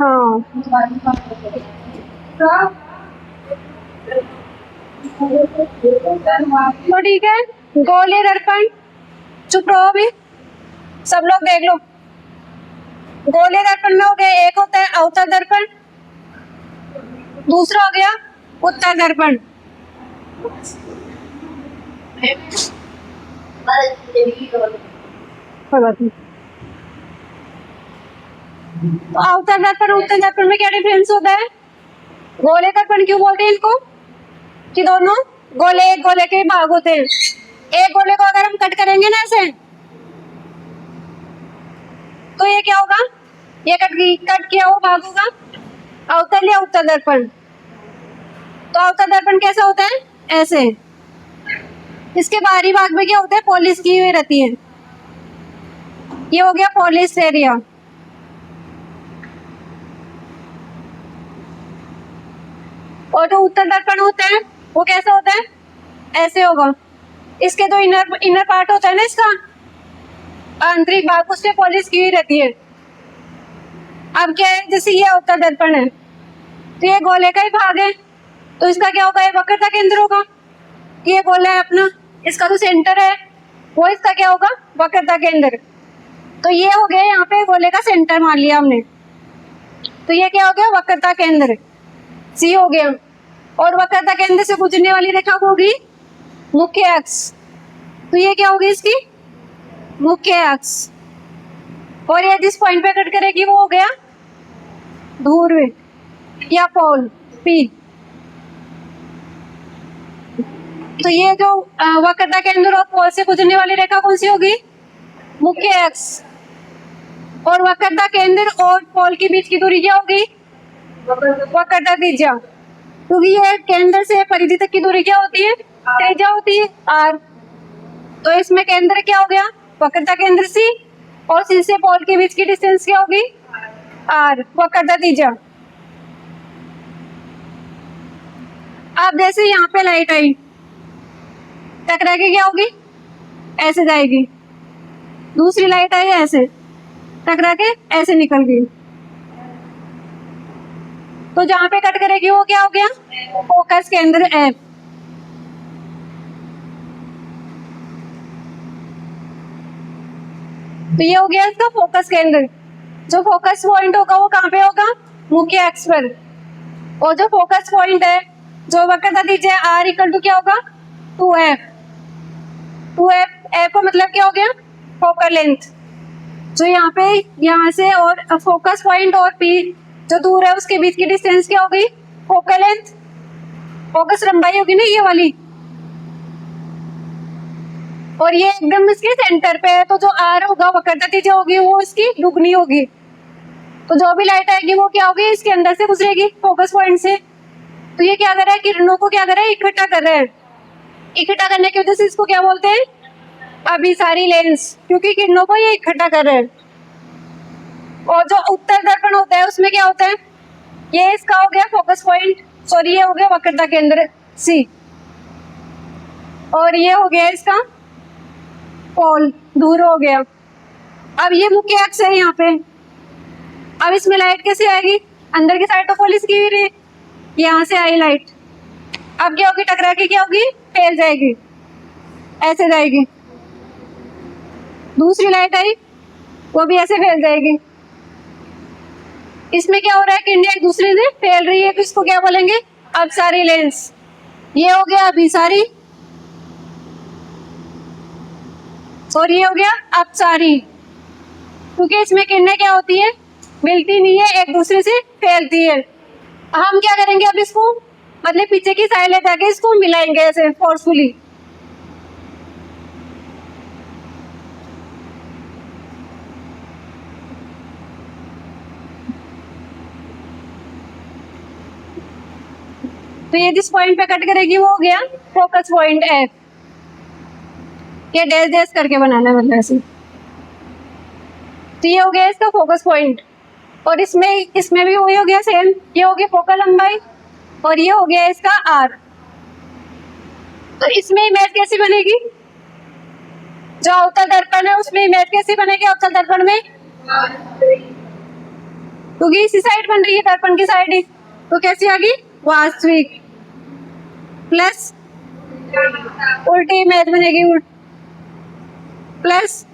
हाँ तो ठीक है, गोलीय दर्पण, चुप रहो अभी, सब लोग देख लो। गोलीय दर्पण में हो गया, एक होता है अवतल दर्पण, दूसरा हो गया उत्तल दर्पण। तो अवतल दर्पण उत्तल दर्पण में क्या डिफरेंस होता है? गोले दर्पण क्यों बोलते हैं इनको? कि दोनों गोले एक गोले के भाग होते हैं। एक गोले को अगर हम कट करेंगे ना ऐसे, तो ये क्या होगा? ये कट किया हुआ भाग होगा अवतल या उत्तल दर्पण। तो अवतल दर्पण कैसा होता है? ऐसे। इसके बाहरी भाग में क्या होता है? पॉलिश की हुई रहती है। ये हो गया पॉलिश एरिया। और जो उत्तल दर्पण होता है वो कैसा होता है? ऐसे होगा। इसके जो इनर पार्ट होता है ना, इसका आंतरिक भाग, उससे पॉलिश की हुई रहती है। अब क्या है, जैसे ये उत्तल दर्पण है तो ये गोले का ही भाग है, तो इसका क्या होगा? ये वक्रता केंद्र होगा। ये गोला है अपना, इसका जो सेंटर है वो इसका क्या होगा? वक्रता केंद्र। तो ये हो गया यहाँ पे गोले का सेंटर मान लिया हमने, तो ये क्या हो गया? वक्रता केंद्र सी हो गया। और वक्रता केंद्र से गुजरने वाली रेखा को होगी मुख्य अक्ष, तो ये क्या होगी? इसकी मुख्य अक्ष। और ये जिस पॉइंट पे कट करेगी वो हो गया ध्रुव या पोल पी। तो ये जो वक्रता केंद्र और पोल से गुजरने वाली रेखा कौन सी होगी? मुख्य अक्ष। और वक्रता केंद्र और पोल के बीच की दूरी क्या होगी? वक्रता त्रिज्या। क्योंकि ये केंद्र से परिधि तक की दूरी क्या होती है? त्रिज्या होती है r। तो इसमें केंद्र क्या हो गया? वक्रता केंद्र C, और C से पोल के बीच की डिस्टेंस क्या होगी? r, वक्रता त्रिज्या। अब जैसे यहाँ पे लाइट आई, टकरा के क्या होगी? ऐसे जाएगी। दूसरी लाइट आई ऐसे, टकरा के ऐसे निकल गई। तो जहां पे कट करेगी वो क्या हो गया? फोकस केंद्र F। तो ये हो गया इसका फोकस केंद्र। जो फोकस पॉइंट होगा वो कहाँ पे होगा? मुख्य अक्ष पर। और जो फोकस पॉइंट है, जो वक्रता त्रिज्या r इक्वल टू क्या होगा? 2f। 2f, f का मतलब क्या हो गया? Focal length. जो यहाँ पे यहाँ से और फोकस पॉइंट और p जो दूर है उसके बीच की डिस्टेंस क्या हो गई? Focal length. फोकस लंबाई होगी ना ये वाली, और ये एकदम इसके सेंटर पे है, तो जो r होगा वक्रता त्रिज्या होगी वो इसकी दुगनी होगी। तो जो भी लाइट आएगी वो क्या होगी? इसके अंदर से गुजरेगी फोकस पॉइंट से। तो ये क्या कर रहा है? किरणों को क्या कर रहा है? इकट्ठा कर रहा है। इकट्ठा करने की वजह से इसको क्या बोलते हैं? अभिसारी लेंस, क्योंकि किरणों को ये इकट्ठा कर रहे हैं। और जो उत्तल दर्पण होता है उसमें क्या होता है? ये इसका हो गया फोकस पॉइंट, सॉरी ये हो गया वक्रता केंद्र C, और ये हो गया इसका पोल, दूर हो गया। अब ये मुख्य अक्ष है यहाँ पे। अब इसमें लाइट कैसे आएगी? अंदर की साइड तो पॉलिश की हुई रही, यहाँ से आई लाइट। अब क्या होगी? टकरा के क्या होगी? फैल जाएगी, ऐसे जाएगी। दूसरी लाइट आई, वो भी ऐसे फैल जाएगी। इसमें क्या हो रहा है? किरणें एक दूसरे से फैल रही है, तो इसको क्या बोलेंगे? अपसारी लेंस। ये हो गया अभिसारी, और ये हो गया अपसारी। क्योंकि इसमें किरणें क्या होती है? मिलती नहीं है, एक दूसरे से फैलती है। हम क्या करेंगे? अब इसको मतलब पीछे की साइड ले जाके इसको मिलाएंगे ऐसे फोर्सफुली। तो ये जिस पॉइंट पे कट करेगी वो हो गया फोकस पॉइंट F। ये डैश डैश करके बनाना है मतलब ऐसे। तो ये हो गया इसका फोकस पॉइंट, और इसमें भी वही हो गया सेम। ये हो गया फोकल लंबाई, और ये हो गया इसका R। तो इसमें इमेज कैसी बनेगी? जो अवतल दर्पण है उसमें इमेज कैसी बनेगी? अवतल दर्पण में क्योंकि इसी साइड बन रही है दर्पण की साइड ही, तो कैसी आ गई वास्तविक प्लस उल्टी इमेज बनेगी प्लस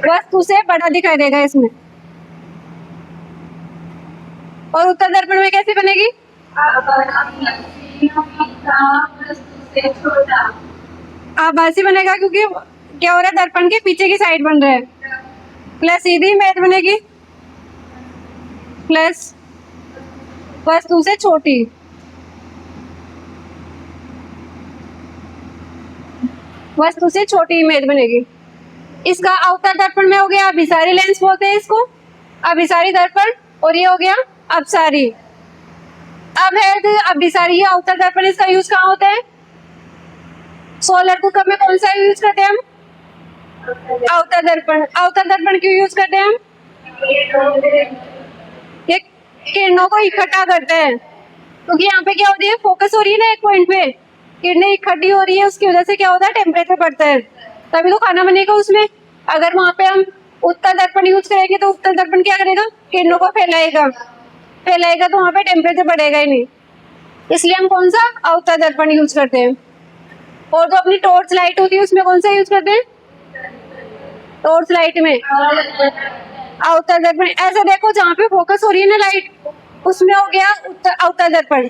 वस्तु से बड़ा दिखाई देगा इसमें। और उत्तर दर्पण में कैसी बनेगी आभासी बनेगा, क्योंकि क्या हो रहा है दर्पण के पीछे की साइड बन रहा है। प्लस सीधी इमेज बनेगी प्लस वस्तु से छोटी, वस्तु से छोटी इमेज बनेगी। इसका अवतल दर्पण में हो गया अभिसारी लेंस बोलते हैं इसको, अभिसारी दर्पण, और ये हो गया अपसारी। अब है अभिसारी या अवतल दर्पण, इसका यूज कहाँ होता है? सोलर कुकर में कौन सा यूज करते हैं हम? अवतल दर्पण। अवतल दर्पण क्यों यूज करते हैं हम? ये किरणों को इकट्ठा करते हैं, क्योंकि यहाँ पे क्या हो रही है फोकस हो रही है ना एक पॉइंट पे, किरणें इकट्ठी हो रही है, उसकी वजह से क्या होता है टेम्परेचर बढ़ता है, तभी तो खाना बनेगा उसमें। अगर वहां पे हम उत्तर दर्पण यूज करेंगे तो उत्तर दर्पण क्या करेगा किरणों को फैलाएगा, फैलाएगा तो वहां पे टेम्परेचर बढ़ेगा ही नहीं, इसलिए हम कौन सा अवतल दर्पण यूज करते हैं। और जो अपनी टॉर्च लाइट होती है उसमें कौन सा यूज करते हैं? टॉर्च लाइट में अवतल दर्पण। ऐसे देखो जहाँ पे फोकस हो रही है ना लाइट, उसमें हो गया अवतल दर्पण,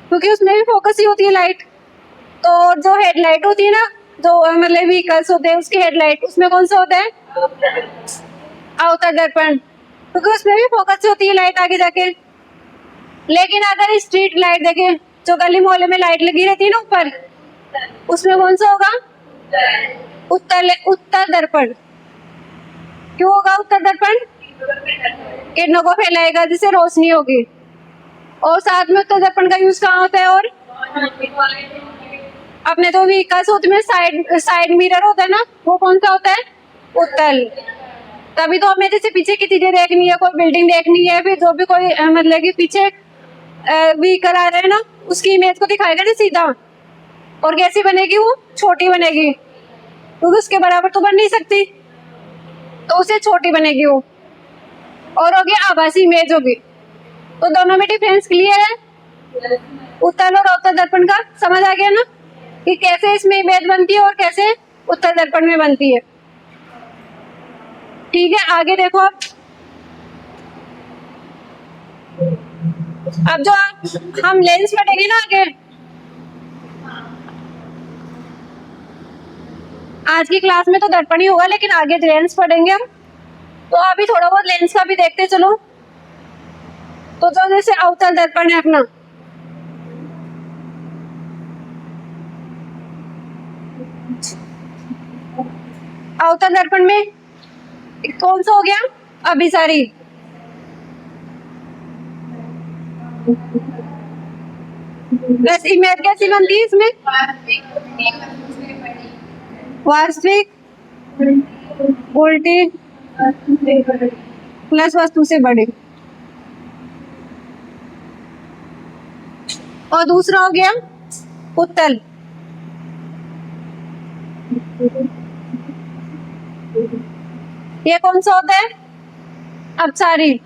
क्योंकि उसमें भी फोकस ही होती है लाइट। तो जो हेडलाइट होती है ना, जो मतलब व्हीकल्स होते हैं उसकी हेडलाइट, उसमें कौन सा होता है अवतल दर्पण, क्योंकि उसमें भी फोकस होती है लाइट आगे जाके। लेकिन अगर स्ट्रीट लाइट देखें, जो गली मोहल्ले में लाइट लगी रहती है ना ऊपर, उसमें कौन सा होगा उत्तर दर्पण। क्यों होगा उत्तर दर्पण? किरणों को फैलाएगा जिससे रोशनी होगी। और साथ में उत्तर दर्पण का यूज कहाँ होता है? और अपने तो व्हीकल्स होते में साइड मिरर होता है ना, वो कौन सा होता है? उत्तल। तभी तो हमें जैसे पीछे की चीजें देखनी है, कोई बिल्डिंग देखनी है, फिर जो भी कोई मतलब कि पीछे व्हीकल आ रहे हैं ना, उसकी इमेज को दिखाएगा ना सीधा। और कैसी बनेगी? वो छोटी बनेगी, क्योंकि उसके बराबर तो बन नहीं सकती, तो उसे छोटी बनेगी वो। और होगी आभासी इमेज होगी। तो दोनों में डिफरेंस क्लियर है उत्तल और अवतल दर्पण का? समझ आ गया ना कि कैसे इसमें इमेज बनती है और कैसे उत्तल दर्पण में बनती है। ठीक है, आगे देखो अब जो हम लेंस पढ़ेंगे ना आगे, आज की क्लास में तो दर्पण ही होगा, लेकिन आगे लेंस पढ़ेंगे हम, तो अभी थोड़ा बहुत लेंस का भी देखते चलो। तो जो जैसे अवतल दर्पण है अपना, अवतल दर्पण में कौन सा हो गया अभिसारी। बस इमेज कैसी बनती है इसमें? वास्तविक उल्टी प्लस वस्तु से बड़ी। और दूसरा हो गया उत्तल। ये कौन सा होता है? अपसारी।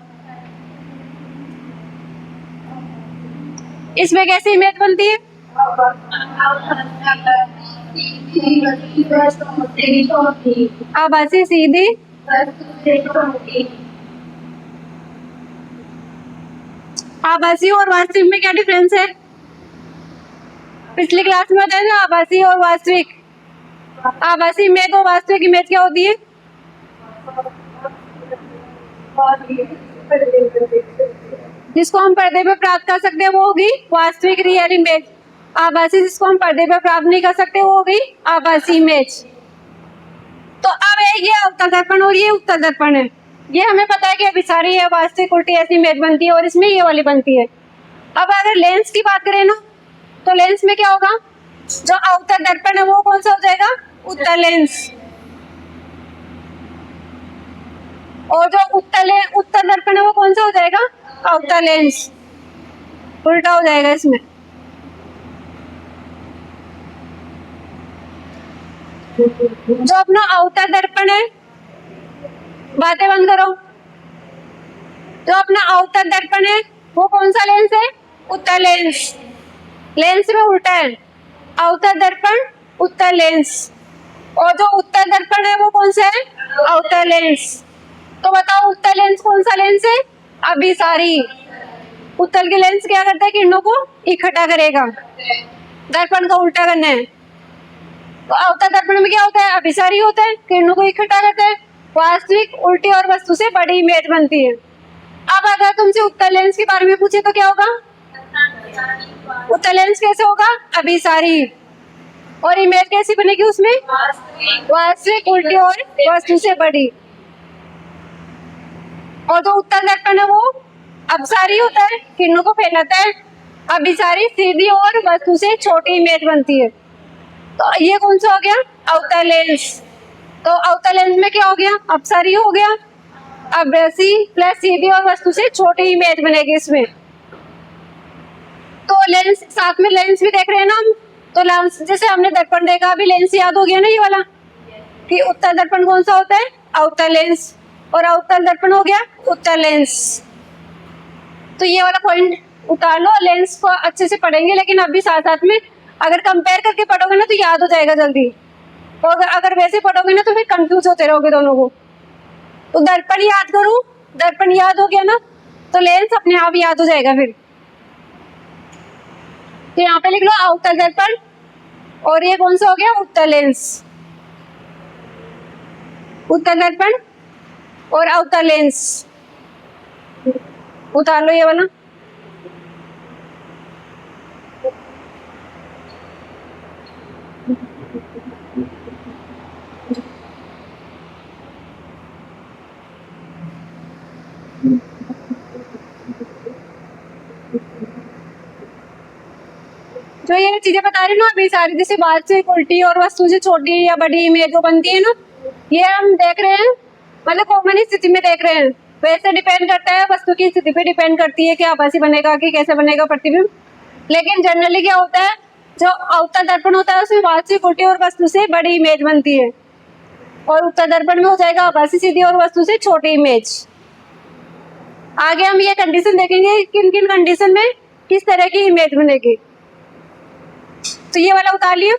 इसमें कैसी इमेज बनती है? आभासी सीधी आभासी और वास्तविक में क्या डिफरेंस है? पिछली क्लास में बताया था आभासी और वास्तविक। आभासी इमेज और वास्तविक इमेज क्या होती है? जिसको हम पर्दे पे प्राप्त कर सकते हैं वो होगी वास्तविक रियल इमेज। आभासी जिसको हम पर्दे पे प्राप्त नहीं कर सकते वो हो गई आभासी इमेज। तो अब ये अवतल दर्पण और ये उत्तल दर्पण है। ये हमें पता है कि अभिसारी है, वास्तविक उल्टी ऐसी इमेज बनती है, और इसमें ये वाली बनती है। अब अगर लेंस की बात करें ना, तो लेंस में क्या होगा? जो अवतल दर्पण है वो कौन सा हो जाएगा? उत्तल लेंस। और जो उत्तल दर्पण है वो कौन सा हो जाएगा? अवतल लेंस। उल्टा हो जाएगा इसमें। जो अपना अवतल दर्पण है, बातें बंद करो। जो अपना आउटर दर्पण है वो कौन सा लेंस है? उत्तल लेंस। लेंस में उल्टा है, आउटर दर्पण उत्तल लेंस, और जो उत्तल दर्पण है वो कौन सा है? Outer lens. तो बताओ उत्तल लेंस कौन सा लेंस है? अभिसारी। उत्तल के लेंस क्या करता है? किरणों को इकट्ठा करेगा, दर्पण का उल्टा करना है। तो अवतल दर्पण में क्या होता है? अभिसारी होता है, किरणों को इकट्ठा करता है, वास्तविक उल्टी और वस्तु से बड़ी इमेज बनती है। अब अगर तुमसे उत्तल लेंस के बारे में पूछे तो क्या होगा? उत्तल लेंस कैसे होगा? अभिसारी। और इमेज कैसी बनेगी उसमें? वास्तविक उल्टी और वस्तु से बड़ी। और जो उत्तल दर्पण है वो अपसारी होता है, किरणों को फैलाता है, अभिसारी सीधी और वस्तु से छोटी इमेज बनती है। तो ये कौन सा हो गया? अवतल लेंस। तो अवतल लेंस में क्या हो गया? अपसारी हो गया, अभ्यासी प्लस सीधी और वस्तु से छोटी इमेज बनेगी इसमें। तो लेंस साथ में लेंस भी देख रहे हैं ना हम। तो लेंस जैसे हमने दर्पण देखा, अभी लेंस याद हो गया ना ये वाला, कि उत्तल दर्पण कौन सा होता है? अवतल लेंस, और अवतल दर्पण हो गया उत्तल लेंस। तो ये वाला पॉइंट उतार लो, लेंस को अच्छे से पढ़ेंगे, लेकिन अभी साथ साथ में अगर कंपेयर करके पढ़ोगे ना तो याद हो जाएगा जल्दी, और अगर वैसे पढ़ोगे ना तो फिर कंफ्यूज होते रहोगे दोनों को। तो दर्पण याद करूं, दर्पण याद हो गया ना तो लेंस अपने आप याद हो जाएगा फिर। तो यहाँ पे लिख लो अवतल दर्पण, और ये कौन सा हो गया? उत्तल लेंस। उत्तल दर्पण और अवतल लेंस उतार लो ये वाला। जो ये चीजें बता रही ना अभी सारी, जैसे वास्तविक उल्टी और वस्तु से छोटी या बड़ी इमेज जो बनती है ना, ये हम देख रहे हैं, मतलब कॉमन स्थिति में देख रहे हैं। वैसे डिपेंड करता है, वस्तु की स्थिति पे डिपेंड करती है कि आभासी बनेगा कि कैसे बनेगा प्रतिबिंब। लेकिन जनरली क्या होता है, जो अवतल दर्पण होता है उसमें वास्तविक उल्टी और वस्तु से बड़ी इमेज बनती है, और उत्तल दर्पण में हो जाएगा आभासी सीधी और वस्तु से छोटी इमेज। आगे हम ये कंडीशन देखेंगे किन किन कंडीशन में किस तरह की इमेज बनेगी। तो ये वाला उतार लिया।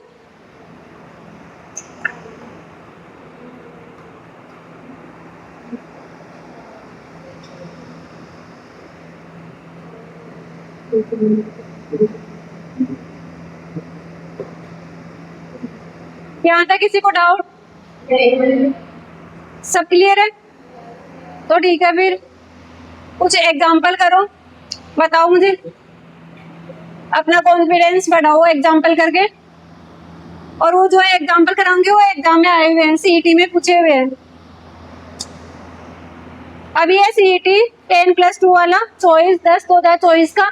यहाँ तक किसी को डाउट? सब क्लियर है? तो ठीक है, फिर कुछ एग्जांपल करो, बताओ मुझे, अपना कॉन्फिडेंस बढ़ाओ एग्जांपल करके। और वो जो एग्जांपल कराऊंगे वो एग्जाम में आए हुए हैं, सीईटी में पूछे हुए हैं। अभी है सीईटी 10+2 वाला 24/10/2024 का।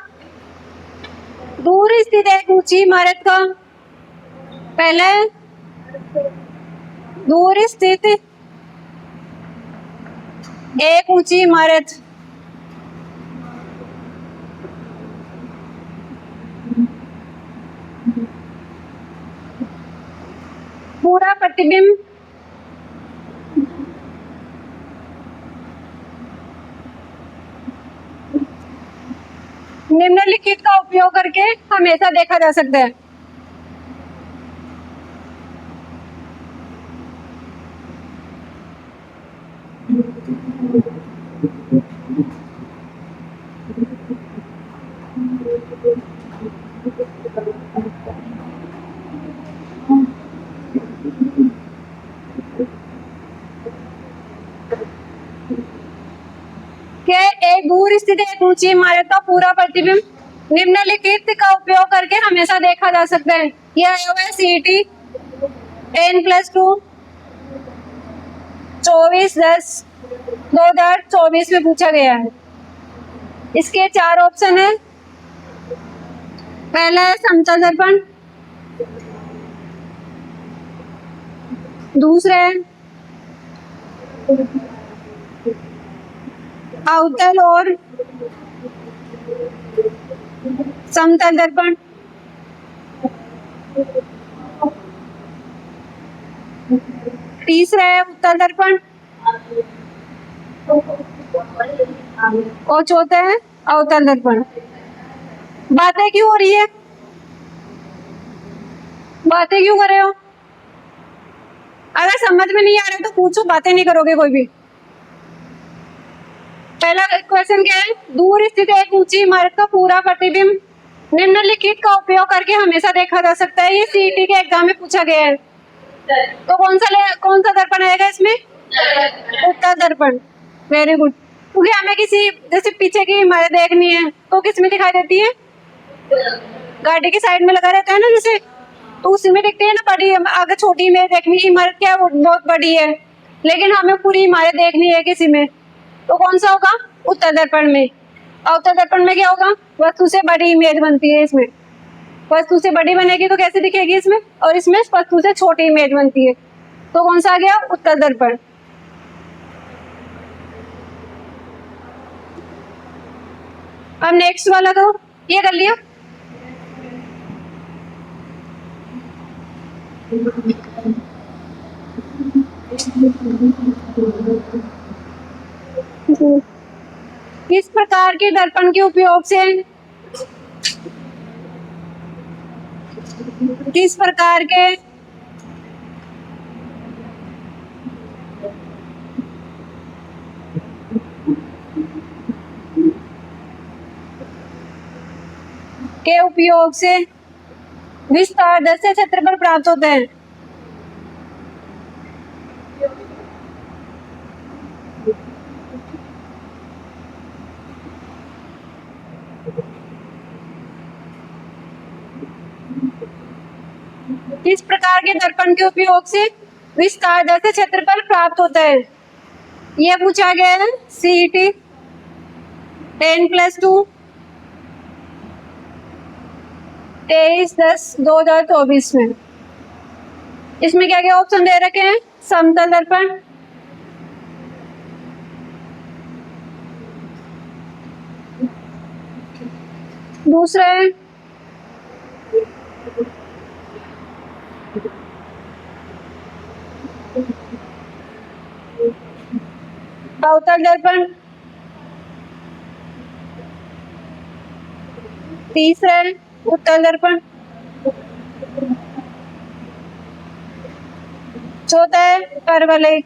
दूर स्थित एक ऊंची इमारत का, पहले दूर स्थित एक ऊंची इमारत पूरा प्रतिबिंब निम्नलिखित का उपयोग करके हमेशा देखा जा सकता है। क्या एक दूर स्थित एक ऊंची इमारत का पूरा प्रतिबिंब निम्नलिखित का उपयोग करके हमेशा देखा जा सकता है। यह आया हुआ है सीईटी 10+2 24/10/2024 में पूछा गया है। इसके 4 ऑप्शन है। पहला है समतल दर्पण, दूसरा है अवतल और समतल दर्पण, तीसरा है उत्तल दर्पण, और चौथा है अवतल दर्पण। बातें क्यों हो रही है, बातें क्यों कर रहे हो? अगर समझ में नहीं आ रहा तो पूछो, बातें नहीं करोगे कोई भी। पहला क्वेश्चन क्या है, दूर स्थित एक ऊंची इमारत का पूरा प्रतिबिंब निम्नलिखित का उपयोग करके हमेशा देखा जा सकता है। ये सीईटी के एग्जाम में पूछा गया है। तो कौन सा दर्पण आएगा इसमें? उत्तल दर्पण। Very good. क्योंकि हमें किसी जैसे पीछे की इमारत देखनी है तो किस में दिखाई देती है? गाड़ी की साइड में लगा रहता है ना जैसे, तो उसी में दिखती है ना बड़ी। अगर छोटी इमेज देखनी, इमारत क्या वो बहुत बड़ी है, लेकिन हमें पूरी इमारत देखनी है किसी में, तो कौन सा होगा? उत्तल दर्पण में। अवतल दर्पण में क्या होगा? वस्तु से बड़ी इमेज बनती है इसमें। वस्तु से बड़ी बनेगी तो कैसे दिखेगी इसमें, और इसमें वस्तु से छोटी इमेज बनती है। तो कौन सा आ गया? उत्तल दर्पण। अब नेक्स्ट वाला तो ये कर लिया। किस प्रकार के दर्पण के उपयोग से किस प्रकार के उपयोग से विस्तार दर से क्षेत्रफल प्राप्त होते हैं? किस प्रकार के दर्पण के उपयोग से विस्तार दर से क्षेत्रफल प्राप्त होता है? यह पूछा गया है सीईटी 10+2 23/10/2024 में। इसमें क्या क्या ऑप्शन दे रखे हैं? समतल दर्पण, दूसरा है अवतल दर्पण, तीसरा है उत्तल दर्पण, चौथा है परवलयिक।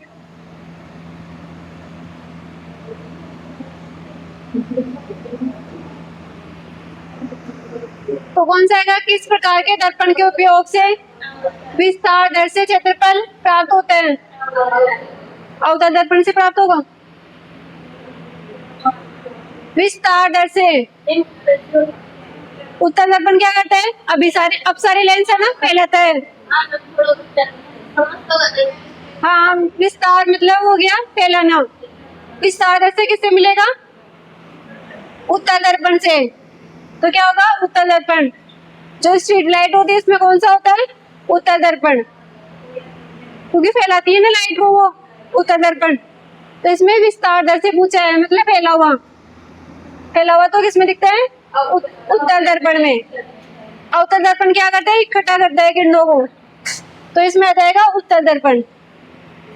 तो कौन सा आएगा? किस प्रकार के दर्पण के उपयोग से विस्तार दर से क्षेत्रफल प्राप्त होते हैं? अवतल दर्पण से प्राप्त होगा। विस्तार दर से उत्तल दर्पण क्या करता है? अब सारे लेंस है ना फैलाता है। हाँ, विस्तार मतलब हो गया फैलाना। विस्तार दर से किससे मिलेगा? उत्तल दर्पण से। तो क्या होगा? उत्तल दर्पण। जो स्ट्रीट लाइट होती है इसमें कौन सा होता है? उत्तल दर्पण, क्योंकि फैलाती है ना लाइट को वो उत्तल दर्पण। तो इसमें विस्तार दर से पूछा है, मतलब फैला हुआ। फैला हुआ तो किसमें दिखता है? उत्तल दर्पण में। अवतल दर्पण क्या करता है? इकट्ठा करता है किरणों को, तो इसमें आ जाएगा उत्तल दर्पण।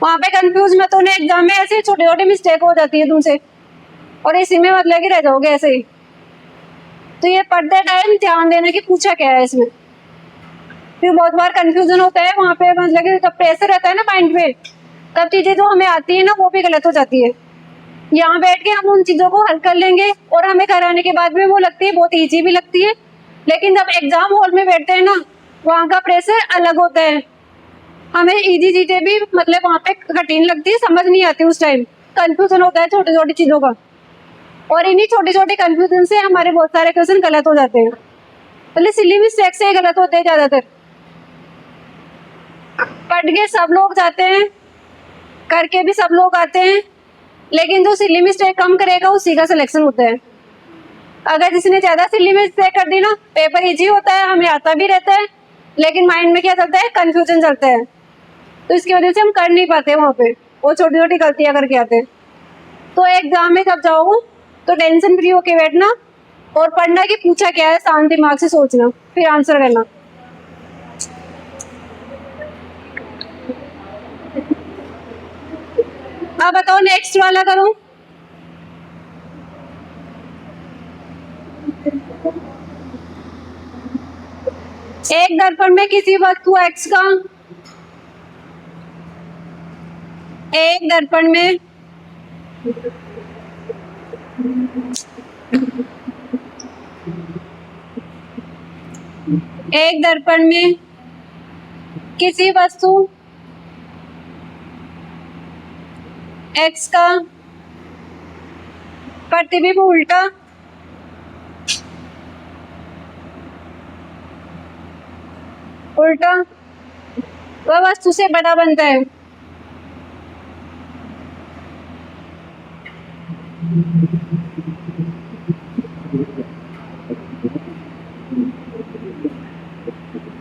वहां पे कंफ्यूज मत होने, एग्जाम में ऐसे छोटी छोटी मिस्टेक हो जाती है तुमसे, और इसी में मतलब कि रह जाओगे ऐसे ही। तो ये पढ़ते टाइम ध्यान देना कि पूछा क्या है इसमें, फिर बहुत बार कंफ्यूजन होता है वहां पे। मतलब कि जब प्रेशर रहता है ना माइंड पे, तब चीजें जो हमें आती है ना वो भी गलत हो जाती है। यहाँ बैठ के हम उन चीजों को हल कर लेंगे और हमें कराने के बाद में वो लगती है बहुत ईजी भी लगती है, लेकिन जब एग्जाम हॉल में बैठते हैं ना वहाँ का प्रेशर अलग होता है। हमें इजी चीजें भी मतलब वहाँ पे कठिन लगती है, समझ नहीं आती, उस टाइम कंफ्यूजन होता है छोटी छोटी चीजों का, और इन्हीं छोटी छोटी कंफ्यूजन से हमारे बहुत सारे क्वेश्चन गलत हो जाते हैं। मतलब सिली मिस्टेक से गलत होते हैं ज्यादातर। पढ़ के सब लोग जाते हैं, करके भी सब लोग आते हैं, लेकिन जो सिली मिस्टेक कम करेगा उसी का सिलेक्शन होता है। अगर जिसने ज्यादा सिली मिस्टेक कर दी ना, पेपर इजी होता है, हमें आता भी रहता है, लेकिन माइंड में क्या चलता है? कंफ्यूजन चलता है। तो इसकी वजह से हम कर नहीं पाते वहाँ पे, वो छोटी छोटी गलतियां करके आते हैं। तो एग्जाम में जब जाओ तो टेंशन फ्री होके बैठना और पढ़ना कि पूछा क्या है, शांत दिमाग से सोचना, फिर आंसर करना। अब बताओ नेक्स्ट वाला करो। एक दर्पण में किसी वस्तु x का, एक दर्पण में एक दर्पण में किसी वस्तु x का प्रतिबिंब उल्टा उल्टा वह वस्तु से बड़ा बनता है।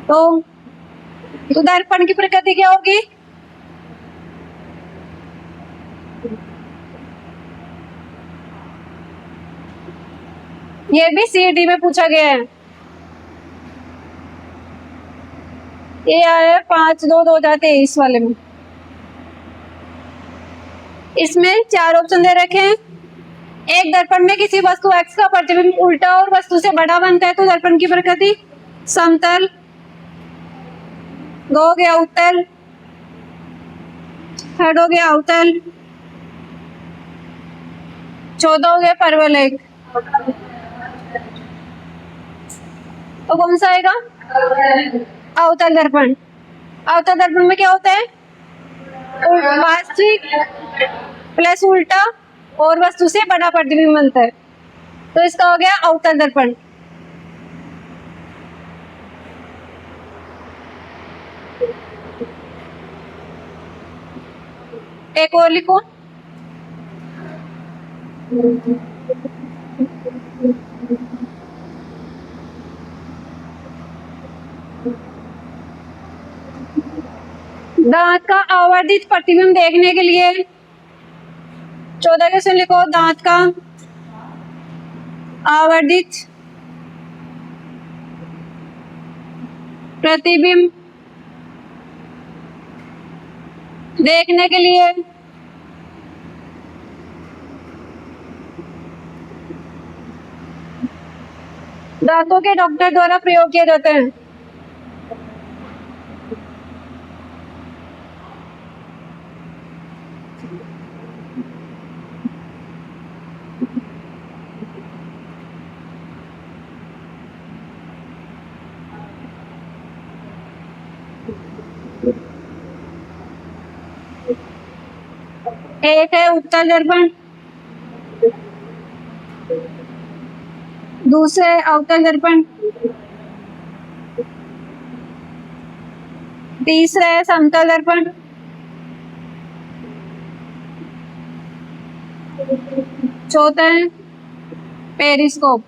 तो दर्पण की प्रकृति क्या होगी? ये भी सीडी में पूछा गया है। ये आया 5/2/2023 वाले में। इसमें 4 ऑप्शन दे रखे हैं। एक दर्पण में किसी वस्तु x का प्रतिबिंब उल्टा और वस्तु से बड़ा बनता है तो दर्पण की प्रकृति समतल। 2 हो गया उत्तल, 3rd हो गया अवतल, 14 हो गया परवलयिक। तो कौन सा आएगा? अवतल दर्पण। अवतल दर्पण में क्या होता है? वास्तविक प्लस उल्टा और वस्तु से बड़ा प्रतिबिंब बनता है, तो इसका हो गया अवतल दर्पण। एक और लिखो। दांत का आवर्धित प्रतिबिंब देखने के लिए 14 क्वेश्चन लिखो। दांत का आवर्धित प्रतिबिंब देखने के लिए दांतों के डॉक्टर द्वारा प्रयोग किए जाते हैं। एक है उत्तल दर्पण, दूसरा है अवतल दर्पण, तीसरा है समतल दर्पण, चौथा है पेरिस्कोप।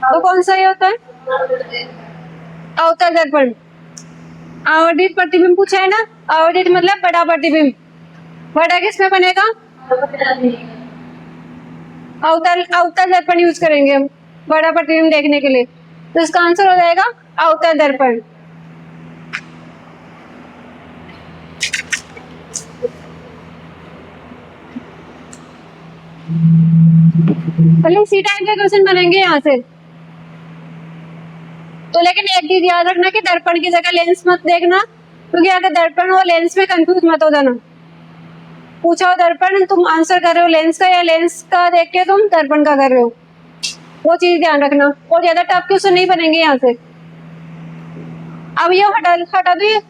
तो कौन सा ये होता है? अवतल दर्पण। आवर्धित प्रतिबिंब पूछा है ना, आवर्धित मतलब बड़ा प्रतिबिंब। बड़ा किस में बनेगा? अवतल दर्पण यूज करेंगे हम बड़ा प्रतिबिंब देखने के लिए, तो इसका आंसर हो जाएगा अवतल दर्पण। पहले इसी टाइप के क्वेश्चन बनेंगे यहाँ से। तो लेकिन एक चीज याद रखना कि दर्पण की जगह लेंस मत देखना, क्योंकि अगर दर्पण और लेंस में कंफ्यूज मत हो जाना। पूछा हो दर्पण, तुम आंसर कर रहे हो लेंस का, या लेंस का देख के तुम दर्पण का कर रहे हो, वो चीज ध्यान रखना। और ज्यादा टफ क्वेश्चन नहीं बनेंगे यहाँ से। अब ये हटा दो ये।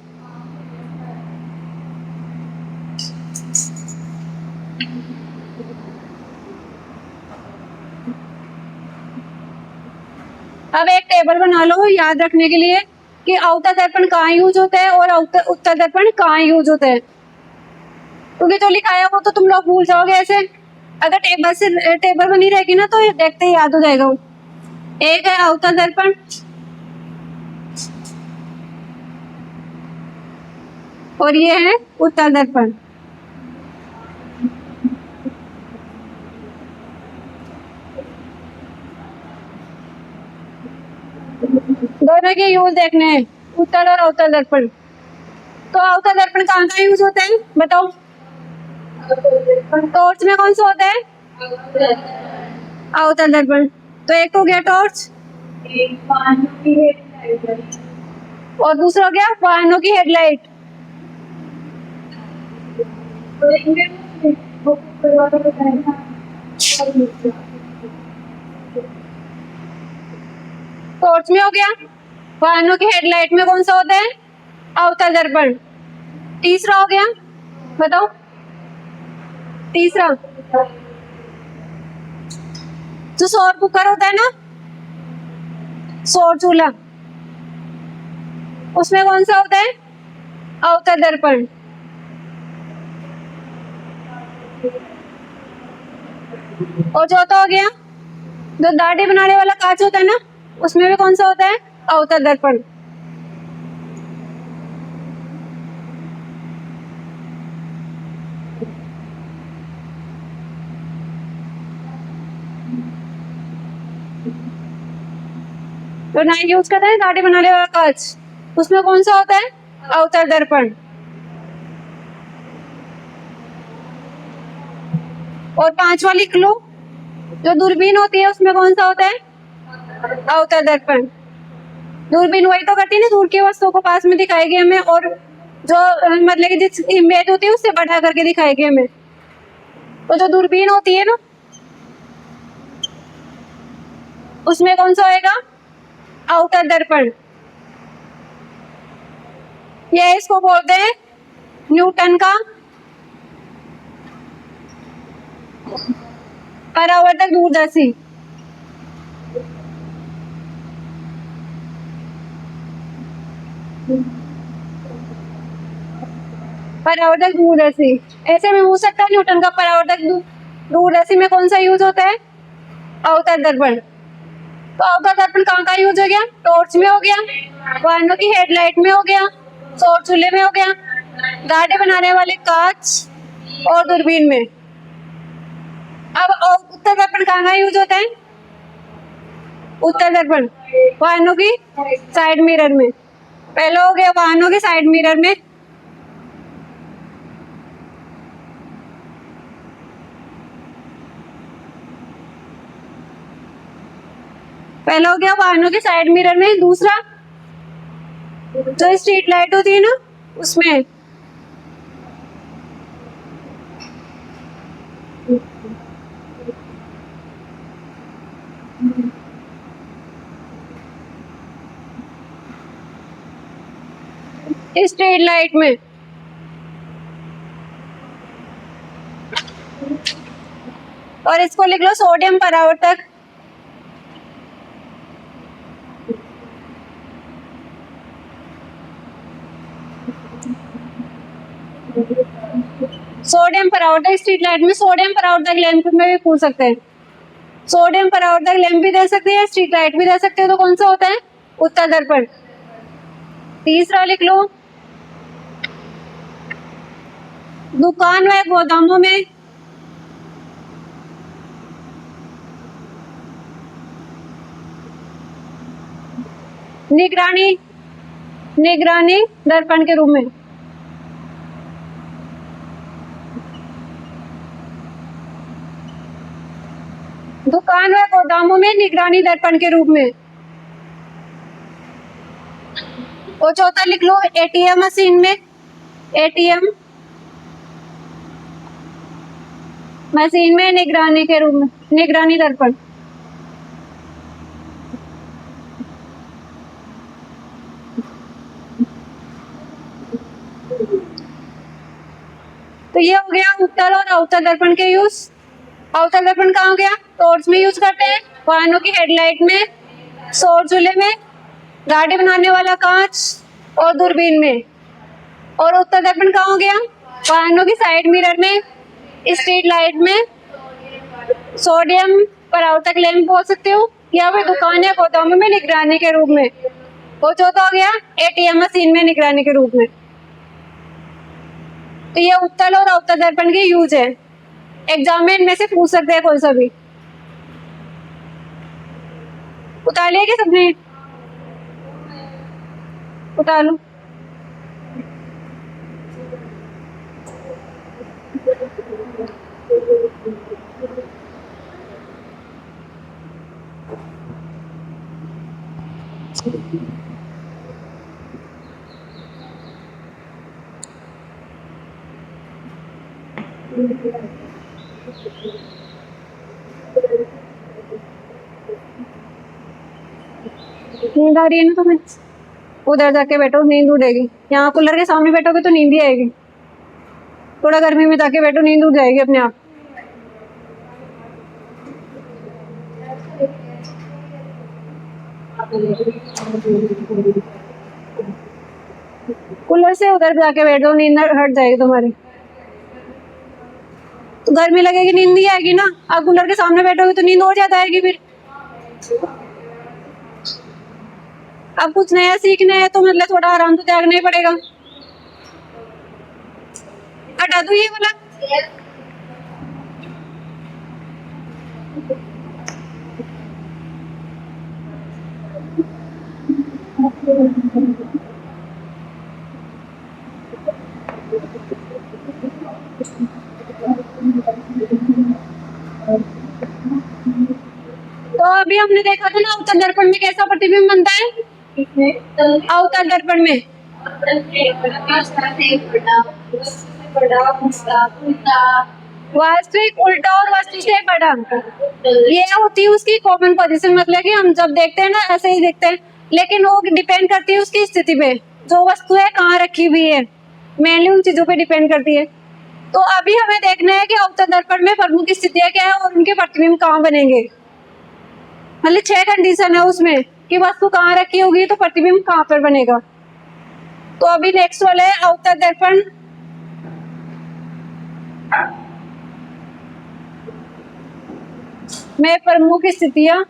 अब एक टेबल बना लो याद रखने के लिए कि अवतल दर्पण कहाँ यूज होता है और उत्तल दर्पण कहाँ यूज होता है, क्योंकि जो लिखाया वो तो तुम लोग भूल जाओगे ऐसे। अगर टेबल बनी रहेगी ना तो देखते ही याद हो जाएगा। एक है अवतल दर्पण, और ये है उत्तल दर्पण। दोनों के यूज देखने हैं, उत्तल और अवतल दर्पण। तो अवतल दर्पण कहाँ का यूज होता है बताओ? टॉर्च में कौन सा होता है? अवतल दर्पण। तो एक हो गया टॉर्च और दूसरा हो गया वाहनों की हेडलाइट। टॉर्च में हो गया, वाहनों की हेडलाइट में कौन सा होता है? अवतल दर्पण। तीसरा हो गया, बताओ तीसरा, जो सौर कुकर होता है ना, सौर चूल्हा, उसमें कौन सा होता है? अवतल दर्पण। और चौथा हो गया, जो दाढ़ी बनाने वाला कांच होता है ना, उसमें भी कौन सा होता है? अवतल दर्पण। तो नाई यूज करते हैं दाढ़ी बनाने वाला कांच, उसमें कौन सा होता है? अवतल दर्पण। और पांचवा लिख लो, जो दूरबीन होती है उसमें कौन सा होता है? अवतल दर्पण। दूरबीन वही तो करती है ना, दूर की वस्तुओं को पास में दिखाएगी हमें, और जो मतलब कि जिस इमेज होती है उससे बढ़ा करके दिखाएगी हमें। तो जो दूरबीन होती है ना, उसमें कौन सा होएगा? अवतल दर्पण। ये इसको बोलते हैं न्यूटन का परावर्तक दूरदर्शी। परावर्तक दूरदर्शी ऐसे में हो सकता है, न्यूटन का परावर्तक दूरदर्शी में कौन सा यूज होता है? अवतल दर्पण। तो अवतल दर्पण कहाँ का यूज हो गया? टॉर्च में हो गया, वाहनों की हेडलाइट में हो गया, सौर चूल्हे में हो गया, गाड़ी बनाने वाले कांच और दूरबीन में। अब उत्तल दर्पण कहाँ का यूज होता है? उत्तल दर्पण वाहनों की साइड मिरर में। पहला हो गया वाहनों के साइड मिरर में, पहला हो गया वाहनों के साइड मिरर में। दूसरा, जो स्ट्रीट लाइट होती है ना, उसमें। स्ट्रीट लाइट में। और इसको लिख लो सोडियम परावर्तक। सोडियम परावर्तक स्ट्रीट लाइट में, सोडियम परावर्तक लैंप में भी पूछ सकते हैं। सोडियम परावर्तक लैंप भी दे सकते हैं, स्ट्रीट लाइट भी दे सकते हैं। तो कौन सा होता है? उत्तल दर्पण। तीसरा लिख लो, दुकान व गोदामों में निगरानी, निगरानी दर्पण के रूप में। दुकान व गोदामों में निगरानी दर्पण के रूप में। और चौथा लिख लो, एटीएम मशीन में, एटीएम मशीन में निगरानी के रूप में, निगरानी दर्पण। तो ये हो गया उत्तल और अवतल दर्पण के यूज। अवतल दर्पण कहाँ हो गया? टॉर्च में यूज करते हैं, वाहनों की हेडलाइट में, सौर चूल्हे में, गाड़ी बनाने वाला कांच और दूरबीन में। और उत्तल दर्पण कहाँ हो गया? वाहनों की साइड मिरर में, स्ट्रीट लाइट में, सोडियम परावर्तक लैंप बोल सकते हो, या फिर दुकान या गोदामों में निगरानी के रूप में। वो चौथा हो गया एटीएम मशीन में निगरानी के रूप में। तो ये उत्तल और अवतल दर्पण के यूज है। एग्जाम में इनमें से पूछ सकते हैं कोई सा भी। उतार लिया क्या सबने? उतार लो। नींद आ रही है ना तुम्हें? उधर जाके बैठो, नींद उड़ेगी। यहाँ कूलर के सामने बैठोगे तो नींद ही आएगी। थोड़ा गर्मी में जाके बैठो, नींद उड़ जाएगी अपने आप। कूलर से उधर जाके बैठो, नींद हट जाएगी तुम्हारी। तो गर्मी लगेगी, नींद नहीं आएगी ना। आप कूलर के सामने बैठोगे तो नींद और ज्यादा आएगी फिर। अब कुछ नया सीखना है तो मतलब थोड़ा आराम तो त्यागना ही पड़ेगा। हटा दो ये वाला। तो अभी हमने देखा था ना अवतल दर्पण में कैसा प्रतिबिंब बनता है। अवतल दर्पण में वास्तविक, उल्टा और वस्तु से बड़ा, ये होती है उसकी कॉमन पोजीशन। मतलब कि हम जब देखते हैं ना ऐसे ही देखते हैं, लेकिन वो डिपेंड करती है उसकी स्थिति पे। जो वस्तु है कहाँ रखी हुई है, मेनली उन चीजों पे डिपेंड करती है। तो अभी हमें देखना है कि अवतल दर्पण में प्रमुख स्थितियां क्या है और उनके प्रतिबिंब कहाँ बनेंगे। मतलब 6 कंडीशन है उसमें कि वस्तु कहाँ रखी होगी तो प्रतिबिंब कहाँ पर बनेगा। तो अभी नेक्स्ट वाला है अवतल दर्पण में प्रमुख स्थितियां।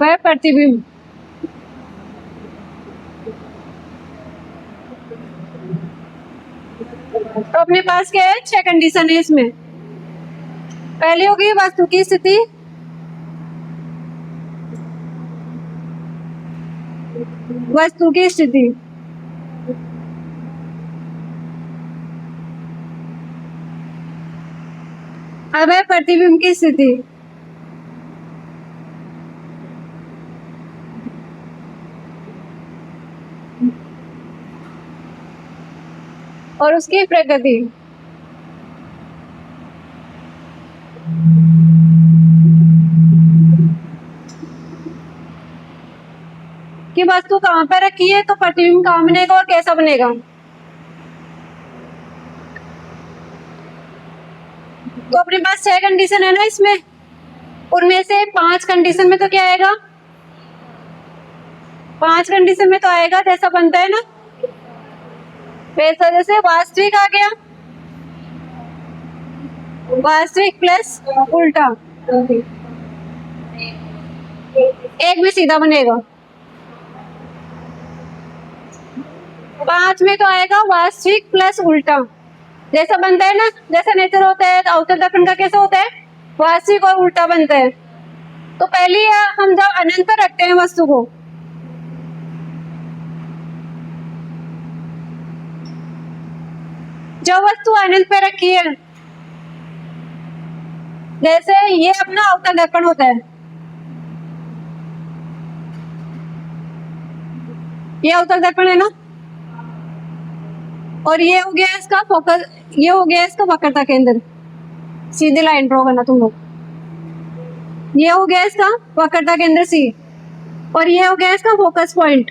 वह प्रतिबिंब। तो अपने पास क्या है, 6 कंडीशन है इसमें। पहली होगी वस्तु की स्थिति, वस्तु की स्थिति। अब है प्रतिबिंब की स्थिति। और उसकी प्रगति। कि वस्तु कहाँ पर रखी है तो प्रतिबिंब कहाँ बनेगा और कैसा बनेगा। तो अपने पास 6 कंडीशन है ना इसमें, उनमें से 5 कंडीशन में तो क्या आएगा, 5 कंडीशन में तो आएगा जैसा बनता है ना वैसा। जैसे वास्तविक आ गया, वास्तविक प्लस उल्टा, एक में सीधा बनेगा। 5 में तो आएगा वास्तविक प्लस उल्टा, जैसा बनता है ना, जैसा नेचर होता है। अवतल दर्पण का कैसा होता है, वास्तविक और उल्टा बनता है। तो पहले हम जब अनंत पर रखते हैं वस्तु को, जो वस्तु अनंत पे रखी है, जैसे ये अपना अवतल दर्पण होता है, ये अवतल दर्पण है ना, और ये हो गया इसका फोकस, ये हो गया इसका वक्रता केंद्र। सीधे लाइन ड्रॉ करना तुम लोग। ये हो गया इसका वक्रता केंद्र सी, और ये हो गया इसका फोकस पॉइंट।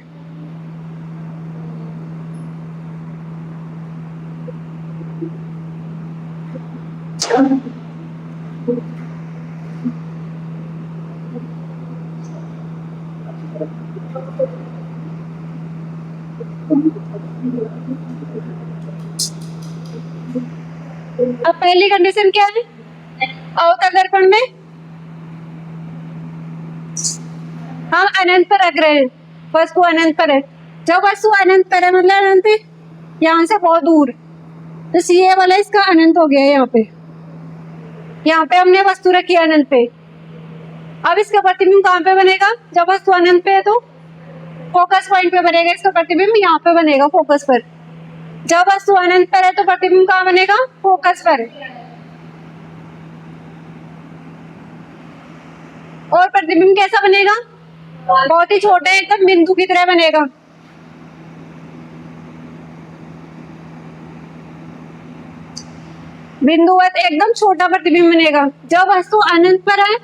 अब पहली कंडीशन क्या है, अवतल दर्पण में हम अनंत पर रख रहे हैं, वस्तु अनंत पर है। जब वस्तु अनंत पर है मतलब अनंत यहाँ से बहुत दूर, तो ये वाला इसका अनंत हो गया। यहाँ पे हमने वस्तु रखी है अनंत पे। अब इसका प्रतिबिंब कहाँ पे बनेगा, जब वस्तु अनंत पे है तो फोकस पॉइंट पे बनेगा। इसका प्रतिबिंब यहाँ पे बनेगा फोकस पर। जब वस्तु अनंत पर है तो प्रतिबिंब कहाँ बनेगा, फोकस पर। और प्रतिबिंब कैसा बनेगा, बहुत ही छोटा एकदम बिंदु की तरह बनेगा। बिंदुवत एकदम छोटा प्रतिबिंब बनेगा। जब वस्तु अनंत पर है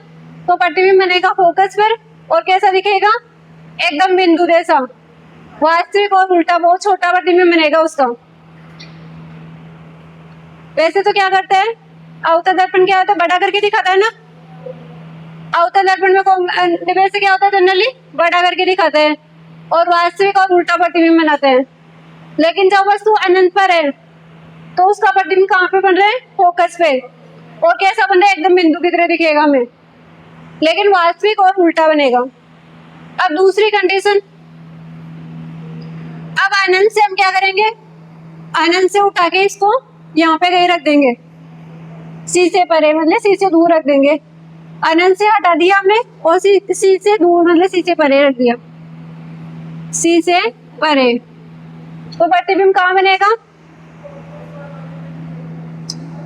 तो प्रतिबिंब बनेगा फोकस पर और कैसा दिखेगा, एकदम बिंदु जैसा। वास्तविक और उल्टा बहुत छोटा प्रतिबिंब बनेगा उसका। वैसे तो क्या करते हैं, अवतल दर्पण क्या होता है, बड़ा करके दिखाता है ना। अवतल दर्पण में वैसे क्या होता है, जनरली बड़ा करके दिखाते हैं और वास्तविक और उल्टा प्रतिबिंब बनाते हैं। लेकिन जब वस्तु अनंत पर है तो उसका प्रतिबिंब कहाँ पे बन रहा है, फोकस पे, और कैसा बन रहा है, एकदम बिंदु की तरह दिखेगा हमें, लेकिन वास्तविक और उल्टा बनेगा। अब दूसरी कंडीशन, अब अनंत से हम क्या करेंगे, अनंत से उठा के इसको यहाँ पे कहीं रख देंगे, सी से परे मतलब सी से दूर रख देंगे। अनंत से हटा दिया हमने और सी से दूर मतलब सी से परे रख दिया, सी से परे, तो प्रतिबिंब कहाँ बनेगा।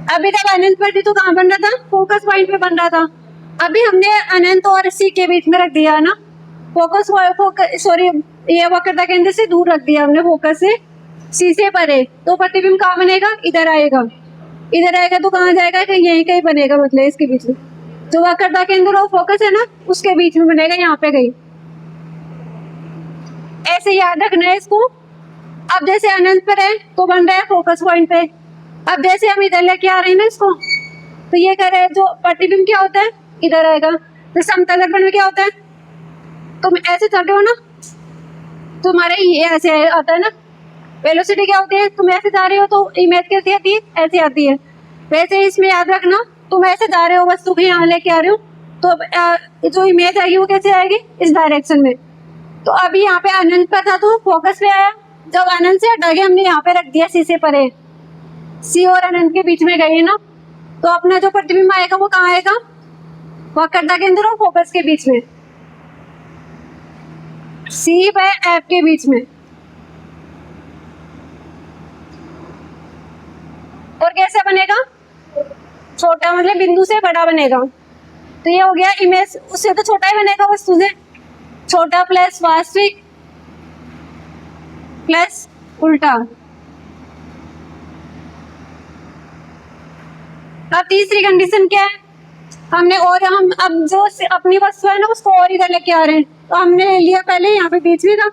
अभी तक अनंत पर थी तो कहाँ बन रहा था, फोकस पॉइंट पे बन रहा था। अभी हमने अनंत और सी के बीच में रख दिया ना, फोकस सॉरी ये वक्रता केंद्र से दूर रख दिया हमने, फोकस से सी से परे, तो प्रतिबिंब कहाँ बनेगा, इधर आएगा। इधर आएगा तो कहाँ जाएगा, कि यहीं कहीं बनेगा, मतलब इसके बीच में जो वक्रता केंद्र और फोकस है ना उसके बीच में बनेगा, यहाँ पे कहीं। ऐसे याद रखना है इसको। अब जैसे अनंत पर है तो बन रहा है फोकस पॉइंट पे। अब जैसे हम इधर लेके आ रहे हैं ना इसको, तो ये कह रहे हैं जो प्रतिबिंब क्या होता है, इधर आएगा। तो समतल दर्पण में क्या होता है, तुम ऐसे चल रहे हो ना, तुम्हारे ये ऐसे आता है ना, वेलोसिटी क्या होती है, तुम ऐसे जा रहे हो तो इमेज कैसी आती है, ऐसी आती है। वैसे इसमें याद रखना, तुम ऐसे जा रहे हो, वस्तु को यहाँ लेके आ रहे हो, तो जो इमेज आएगी वो कैसे आएगी, इस डायरेक्शन में। तो अभी यहाँ पे अनंत पर था तो फोकस पे आया, जब अनंत से हटा के हमने यहाँ पे रख दिया सी से परे, सी और अनंत के बीच में गए ना, तो अपना जो प्रतिबिंब आएगा वो कहाँ आएगा, वक्रता केंद्र और फोकस के बीच में, सी व एफ के बीच में। और कैसे बनेगा, छोटा मतलब बिंदु से बड़ा बनेगा। तो ये हो गया इमेज, उससे तो छोटा ही बनेगा वस्तु से, छोटा प्लस वास्तविक प्लस उल्टा। अब तीसरी कंडीशन क्या है, हमने और हम अब जो अपनी वस्तु है ना उसको और इधर लेके आ रहे हैं, तो हमने लिया पहले यहाँ पे बीच में था,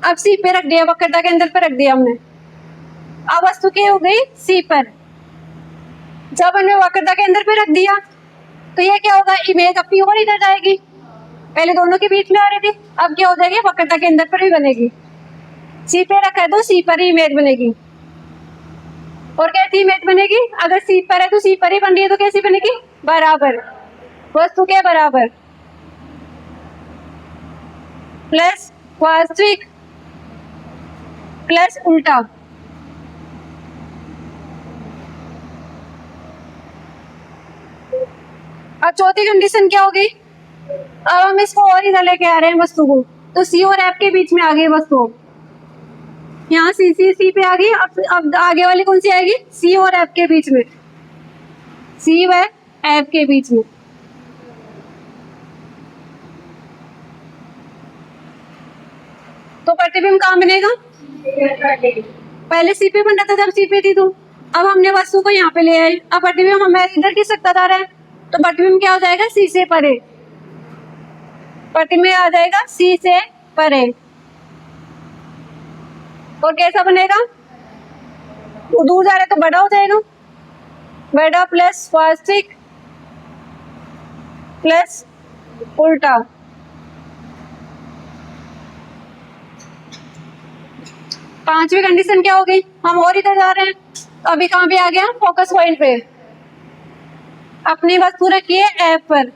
अब सी पे रख दिया, वक्रता के अंदर पे रख दिया हमने। अब वस्तु क्या हो गई, सी पर। जब हमने वक्रता के अंदर पे रख दिया तो ये क्या होगा, इमेज अपनी और इधर जाएगी, पहले दोनों के बीच में आ रही थी, अब क्या हो जाएगी, वक्रता के अंदर पर ही बनेगी। सी पे रखा है तो सी पर ही इमेज बनेगी। और कैसी इमेज बनेगी, अगर सी पर है तो सी पर ही बन रही है, तो कैसी बनेगी, बराबर, वस्तु के बराबर, प्लस वास्तविक प्लस उल्टा। अब चौथी कंडीशन क्या होगी, अब हम इसको और इधर लेके आ रहे हैं वस्तु को, तो सी और एफ के बीच में आ गई वस्तु, यहाँ सी पे आ गई। अब आगे वाली कौन सी आएगी, सी और एफ के बीच में, सी व एफ के बीच में। तो प्रतिबिंब कहाँ बनेगा, पहले सी पे बन रहा था जब सी पे थी, तो अब हमने वस्तु को यहाँ पे ले आए, अब प्रतिबिंब हमें इधर की सकता जा रहा है, तो प्रतिबिंब क्या हो जाएगा, सी से परे, प्रतिबिंब आ जाएगा सी से परे। और कैसा बनेगा, वो दूर जा रहा है तो बड़ा हो जाएगा, बड़ा प्लस वास्तविक प्लस उल्टा। पांचवी कंडीशन क्या हो गई, हम और इधर जा रहे हैं, तो अभी कहाँ पे आ गया, फोकस पॉइंट पे। अपनी वस्तु रखी है एफ पर,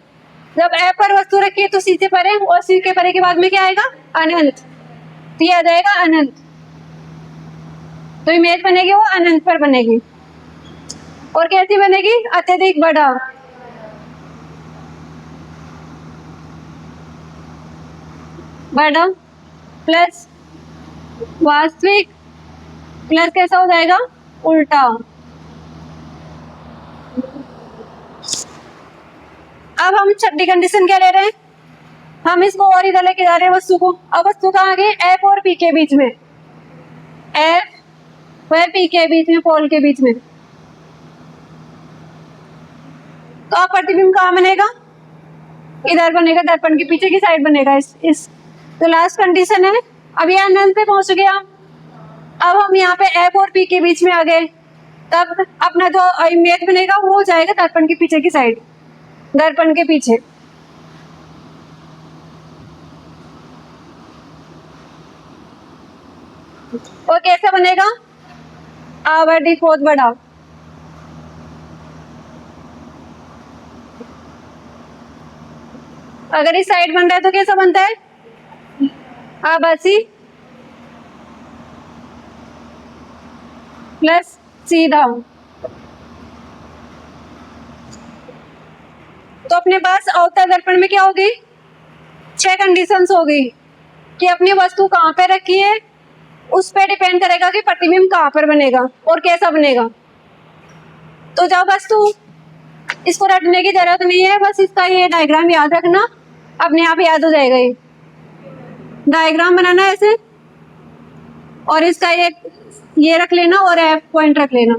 जब एफ पर वस्तु रखी है तो सी से परे, और सी के परे के बाद में क्या आएगा, अनंत, तो ये आ जाएगा अनंत, तो इमेज बनेगी वो अनंत पर बनेगी। और कैसी बनेगी, अत्यधिक बड़ा, बड़ा प्लस वास्तविक प्लस कैसा हो जाएगा, उल्टा। अब हम छठी कंडीशन क्या ले रहे हैं, हम इसको और इधर लेके जा रहे हैं वस्तु को। अब वस्तु कहाँ आ गई, एफ और पी के बीच में, एफ व पी के बीच में, पोल के बीच में। तो अब प्रतिबिंब कहाँ बनेगा? इधर बनेगा, दर्पण के पीछे की साइड बनेगा। इस तो लास्ट कंडीशन है। अब ये अनंत पे पहुंच गया। अब हम यहाँ पे एफ और पी के बीच में आ गए, तब अपना जो इमेज बनेगा वो हो जाएगा दर्पण के पीछे की साइड, दर्पण के पीछे। और कैसे बनेगा? आवर्धित बहुत बड़ा। अगर इस साइड बन रहा है तो कैसा बनता है? आभासी प्लस सीधा। तो अपने पास अवतल दर्पण में क्या होगी? 6 कंडीशंस होगी कि अपनी वस्तु कहाँ पे रखी है, उस पे डिपेंड करेगा कि प्रतिबिंब कहाँ पर बनेगा और कैसा बनेगा। तो जब वस्तु, इसको रटने की जरूरत नहीं है, बस इसका ये डायग्राम याद रखना, अपने आप याद हो जाएगा। ये डायग्राम बनाना है ऐसे, और इसका ये रख लेना और एफ पॉइंट रख लेना।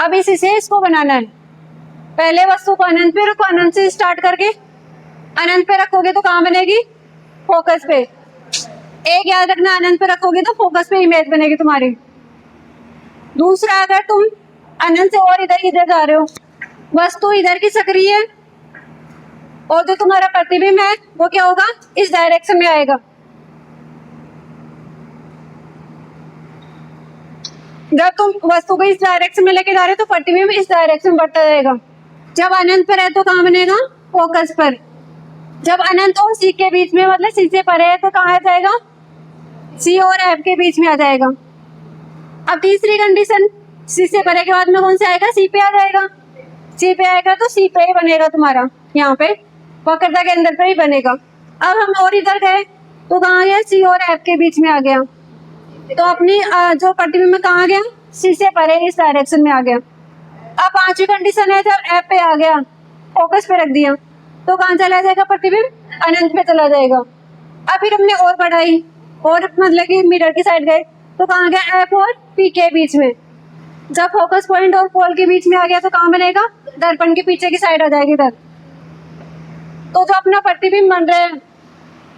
अब इसी से इसको बनाना है। पहले वस्तु को अनंत पे रखो, अनंत से स्टार्ट करके अनंत पे रखोगे तो कहाँ बनेगी? फोकस पे। एक याद रखना, अनंत पे रखोगे तो फोकस पे इमेज बनेगी तुम्हारी। दूसरा, अगर तुम अनंत से और इधर इधर जा रहे हो, वस्तु इधर की सक्रिय है और जो तुम्हारा प्रतिबिंब है वो क्या होगा? इस डायरेक्शन में आएगा। जब तुम वस्तु को इस डायरेक्शन में लेके जा रहे हो तो प्रतिबिंब इस डायरेक्शन में बढ़ता जाएगा। जब अनंत पर है तो कहाँ बनेगा? फोकस पर। जब अनंत और सी के बीच में, मतलब सी से परे है, तो कहाँ आ जाएगा? सी और एफ के बीच में आ जाएगा। अब तीसरी कंडीशन, सी से परे के बाद में कौन से आएगा? सी पे आ जाएगा। सी पे आएगा तो सी पे ही बनेगा तुम्हारा, यहाँ पे वक्रता के अंदर पे ही बनेगा। अब हम और इधर गए तो कहाँ गया? सी और एफ के बीच में आ गया। तो अपनी जो प्रतिबिंब में कहाँ गया? सी से परे इस डायरेक्शन में आ गया। अब पांचवी कंडीशन है, जब एफ पे आ गया, फोकस पे रख दिया, तो कहाँ चला जाएगा प्रतिबिंब? अनंत पे चला जाएगा। अब फिर हमने और बढ़ाई और मतलब कि मिरर की साइड गए तो कहाँ गया? एफ और पी के बीच में। जब फोकस पॉइंट और पोल के बीच में आ गया तो कहाँ बनेगा? दर्पण के पीछे की साइड आ जाएगी इधर। तो जो अपना प्रतिबिंब बन रहा है,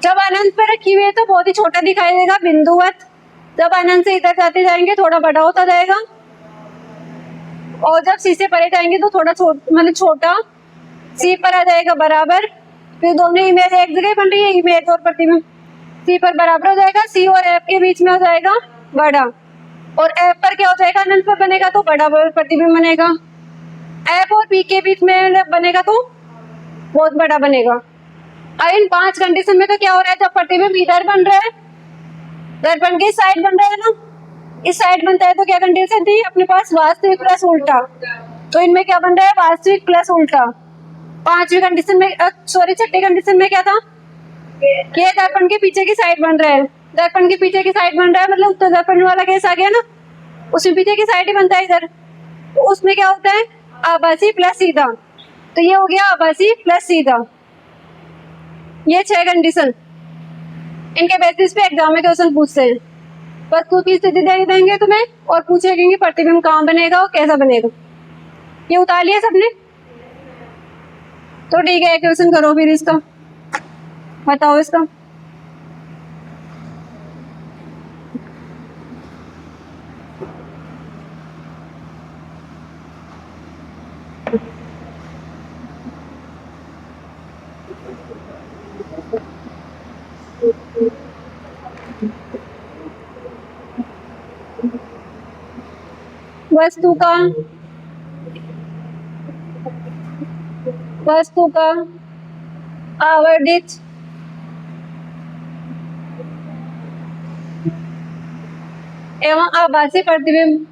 जब अनंत पे रखी हुई है तो बहुत ही छोटा दिखाई देगा, बिंदुवत। जब अनंत से इधर जाते जाएंगे थोड़ा बड़ा होता जाएगा, और जब सी से परे जाएंगे तो थोड़ा मतलब छोटा सी पर आ जाएगा बराबर। फिर दोनों इमेज एक जगह बन रही है, इमेज और प्रतिबिंब सी पर बराबर हो जाएगा, सी और एफ के बीच में हो जाएगा बड़ा, और एफ पर क्या हो जाएगा? अनंत पर बनेगा तो बड़ा प्रतिबिंब बनेगा। एफ और पी के बीच में बनेगा तो बहुत बड़ा बनेगा। अब इन 5 कंडीशन में तो क्या हो रहा है? जब प्रतिबिंब इधर बन रहा है, दर्पण की साइड बन रहा है ना, इस साइड बनता है तो क्या कंडीशन थी अपने पास? वास्तविक प्लस उल्टा। तो इनमें क्या बन रहा है? वास्तविक प्लस उल्टा। पांचवी कंडीशन में, सॉरी छठी कंडीशन में क्या था? कि दर्पण के पीछे की साइड बन रहा है। दर्पण के पीछे की साइड बन रहा है मतलब उत्तर दर्पण वाला केस आ गया ना, उसमें पीछे की साइड ही बनता है इधर। तो उसमें क्या होता है? आभासी प्लस सीधा। तो ये हो गया आभासी प्लस सीधा। ये 6 कंडीशन, इनके बेसिस पे एग्जाम में क्वेश्चन पूछते हैं। वस्तु की स्थिति दे देंगे तुम्हें और पूछेंगे कि प्रतिबिंब कहाँ बनेगा और कैसा बनेगा। ये उतार लिया सबने? तो ठीक है, क्वेश्चन करो फिर इसका, बताओ इसका। वस्तु का आवर्धित एवं आभासी प्रतिबिंब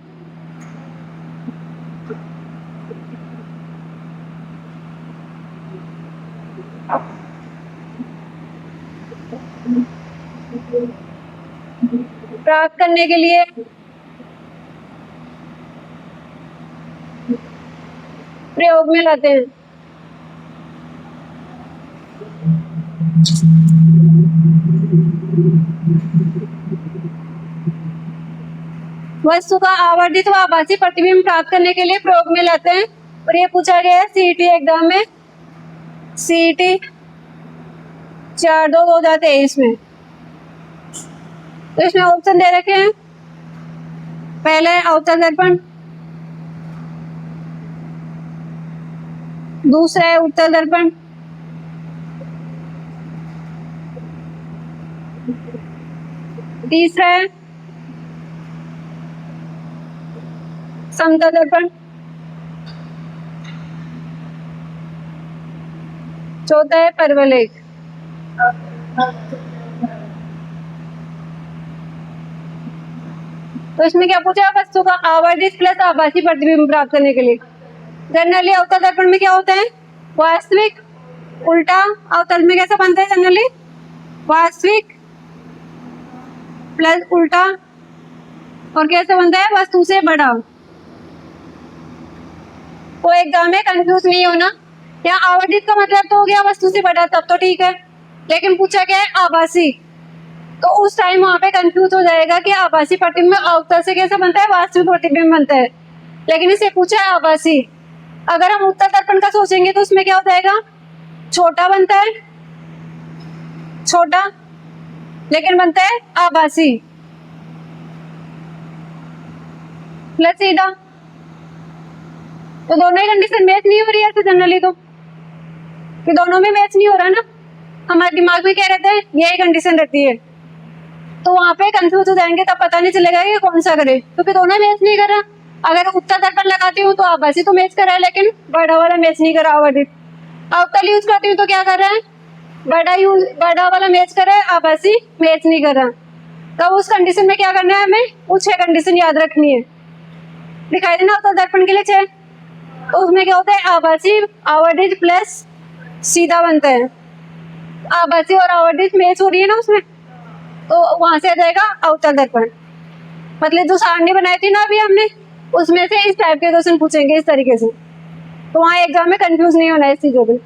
प्राप्त करने के लिए प्रयोग में लाते हैं। वस्तु का आवर्धित व आभासी प्रतिबिंब प्राप्त करने के लिए प्रयोग में लाते हैं। और ये पूछा गया है सीईटी एग्जाम में, सीईटी 4/2/2023 में। तो इसमें ऑप्शन दे रखे हैं, पहला है अवतल दर्पण, दूसरा है उत्तल दर्पण, तीसरा है समतल दर्पण, चौथा है परवलयिक। तो इसमें क्या पूछा है, वस्तु का आवर्धित प्लस आभासी प्रतिबिंब प्राप्त करने के लिए। जनरली अवतल दर्पण में क्या होता है, वास्तविक उल्टा। अवतल में कैसा बनता है जनरली, वास्तविक प्लस उल्टा, और कैसे बनता है, वस्तु से बड़ा। तो एग्जाम में कंफ्यूज नहीं होना, यहाँ आवर्धित का मतलब तो हो गया वस्तु से बड़ा, तब तो ठीक है, लेकिन पूछा क्या है आभासी, तो उस टाइम वहां पे कंफ्यूज हो जाएगा कि आभासी प्रतिबिंब अवतल से कैसे बनता है, वास्तविक प्रतिबिंब बनता है। लेकिन इसे पूछा है आभासी। अगर हम उत्तल दर्पण का सोचेंगे तो उसमें क्या हो जाएगा, छोटा बनता है, छोटा, लेकिन बनता है आभासी, प्लस सीधा। तो दोनों ही कंडीशन मैच नहीं हो रही है जनरली, तो कि दोनों में मैच नहीं हो रहा ना, हमारे दिमाग में क्या रहता है, यही कंडीशन रहती है, तो वहां पे कंफ्यूज हो जाएंगे, तब पता नहीं चलेगा कि कौन सा करे, क्योंकि दोनों मैच नहीं कर रहा। अगर उत्तल दर्पण लगाती हूँ तो आभासी तो मैच कर रहा है, लेकिन बड़ा वाला मैच नहीं कर रहा। अवतल यूज करती हूँ तो क्या कर रहा है, बड़ा वाला मैच कर रहा है, आभासी मैच नहीं कर रहा। तब उस कंडीशन में क्या करना है, हमें वो 6 कंडीशन याद रखनी है। दिखाई देना अवतल दर्पण के लिए 6, तो उसमें क्या होता है, आभासी आवर्धित प्लस सीधा बनता है। आभासी और आवर्धित मैच हो रही है ना उसमें, तो वहां से आ जाएगा अवतल दर्पण। मतलब जो सारणी बनाई थी ना अभी हमने, उसमें से इस टाइप के क्वेश्चन पूछेंगे इस तरीके से, तो वहां एग्जाम में कंफ्यूज नहीं होना है इस चीजों में।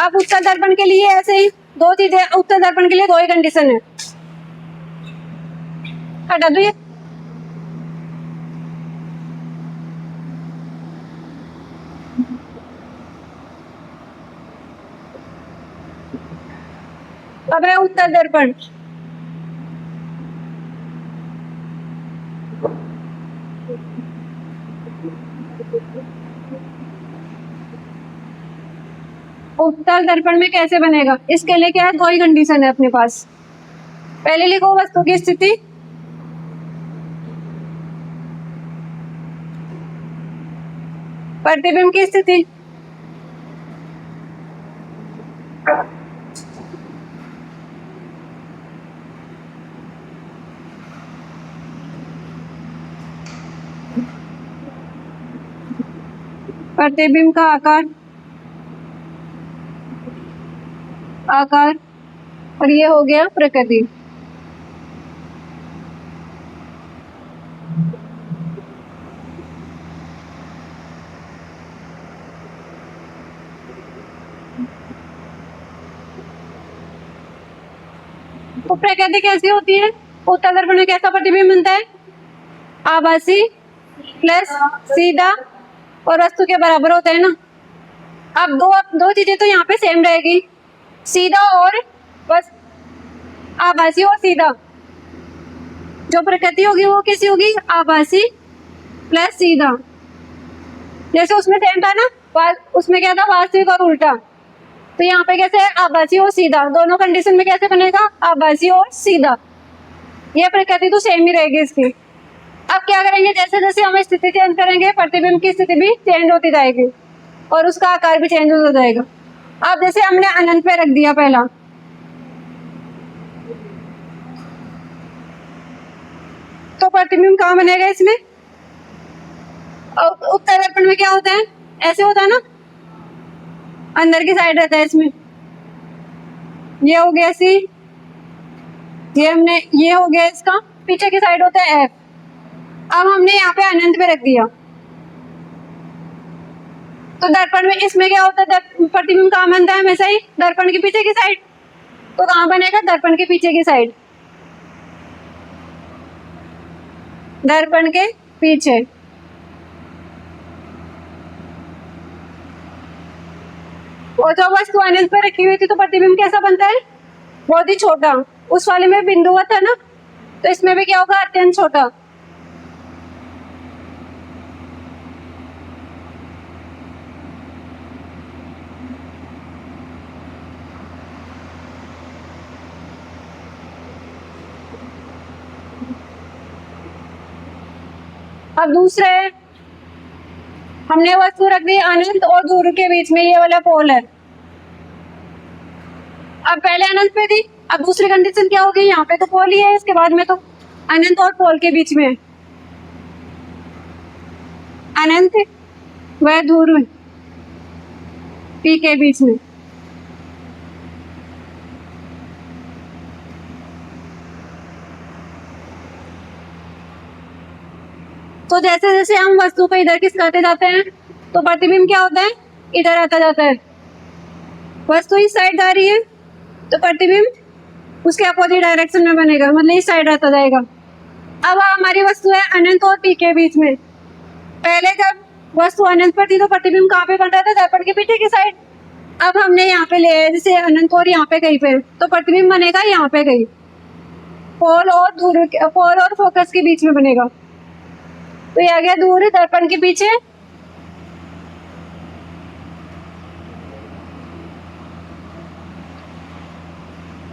अब उत्तल दर्पण के लिए ऐसे ही 2 चीजें, उत्तल दर्पण के लिए 2 ही कंडीशन है, हटा दो ये। अब है उत्तल दर्पण। उत्तल दर्पण में कैसे बनेगा, इसके लिए क्या है, 2 ही कंडीशन है अपने पास। पहले लिखो वस्तु की स्थिति, प्रतिबिंब की स्थिति, प्रतिबिंब का आकार, और ये हो गया प्रकृति। तो प्रकृति कैसी होती है, उत्तल दर्पण में कैसा प्रतिबिंब बनता है, आभासी प्लस सीधा और वस्तु के बराबर होता है ना। अब दो चीजें तो यहाँ पे सेम रहेगी, सीधा और बस, आभासी और सीधा। जो प्रकृति होगी वो कैसी होगी, आभासी प्लस सीधा। जैसे उसमें सेम था ना, उसमें क्या था, वास्तविक और उल्टा, तो यहाँ पे कैसे है, आभासी और सीधा। दोनों कंडीशन में कैसे बनेगा, आभासी और सीधा। ये प्रकृति तो सेम ही रहेगी इसकी। अब क्या करेंगे, जैसे जैसे हम स्थिति चेंज करेंगे, प्रतिबिंब की स्थिति भी चेंज होती जाएगी और उसका आकार भी चेंज हो जाएगा। अब जैसे हमने अनंत पे रख दिया पहला, तो प्रतिबिंब कहाँ बनेगा इसमें, उत्तल दर्पण में क्या होता है, ऐसे होता है ना, अंदर की साइड रहता है इसमें, ये हो गया सी, ये हो गया इसका, पीछे की साइड होता है एफ। अब हमने यहाँ पे अनंत पे रख दिया, तो दर्पण में इसमें क्या होता है, प्रतिबिंब कहाँ बनता है हमेशा ही, दर्पण के पीछे की साइड। तो कहाँ बनेगा, दर्पण के पीछे की साइड, दर्पण के पीछे। और जब वस्तु अनंत पर रखी हुई थी तो प्रतिबिंब कैसा बनता है? बहुत ही छोटा। उस वाले में बिंदुवत था ना, तो इसमें भी क्या होगा? अत्यंत छोटा। अब दूसरे, हमने वस्तु रख दी अनंत और दूर के बीच में, ये वाला पोल है। अब पहले अनंत पे थी, अब दूसरी कंडीशन क्या होगी? यहाँ पे तो पोल ही है, इसके बाद में तो अनंत और पोल के बीच में अनंत वह दूर में पी के बीच में। तो जैसे जैसे हम वस्तु को इधर खिसकाते जाते हैं तो प्रतिबिंब क्या होता है? इधर आता जाता है। वस्तु इस साइड आ रही है तो प्रतिबिंब उसके अपोजिट डायरेक्शन में बनेगा, मतलब इस साइड आता जाएगा। अब हमारी वस्तु है अनंत और पी के बीच में। पहले जब वस्तु अनंत पर थी तो प्रतिबिंब कहाँ पे बन रहा था? दर्पण के पीछे की साइड। अब हमने यहाँ पे ले आया जैसे अनंत और यहाँ पे कहीं पे, तो प्रतिबिंब बनेगा यहाँ पे कहीं, पोल और दूर, पोल और फोकस के बीच में बनेगा। तो ये आ गया दूर दर्पण के पीछे।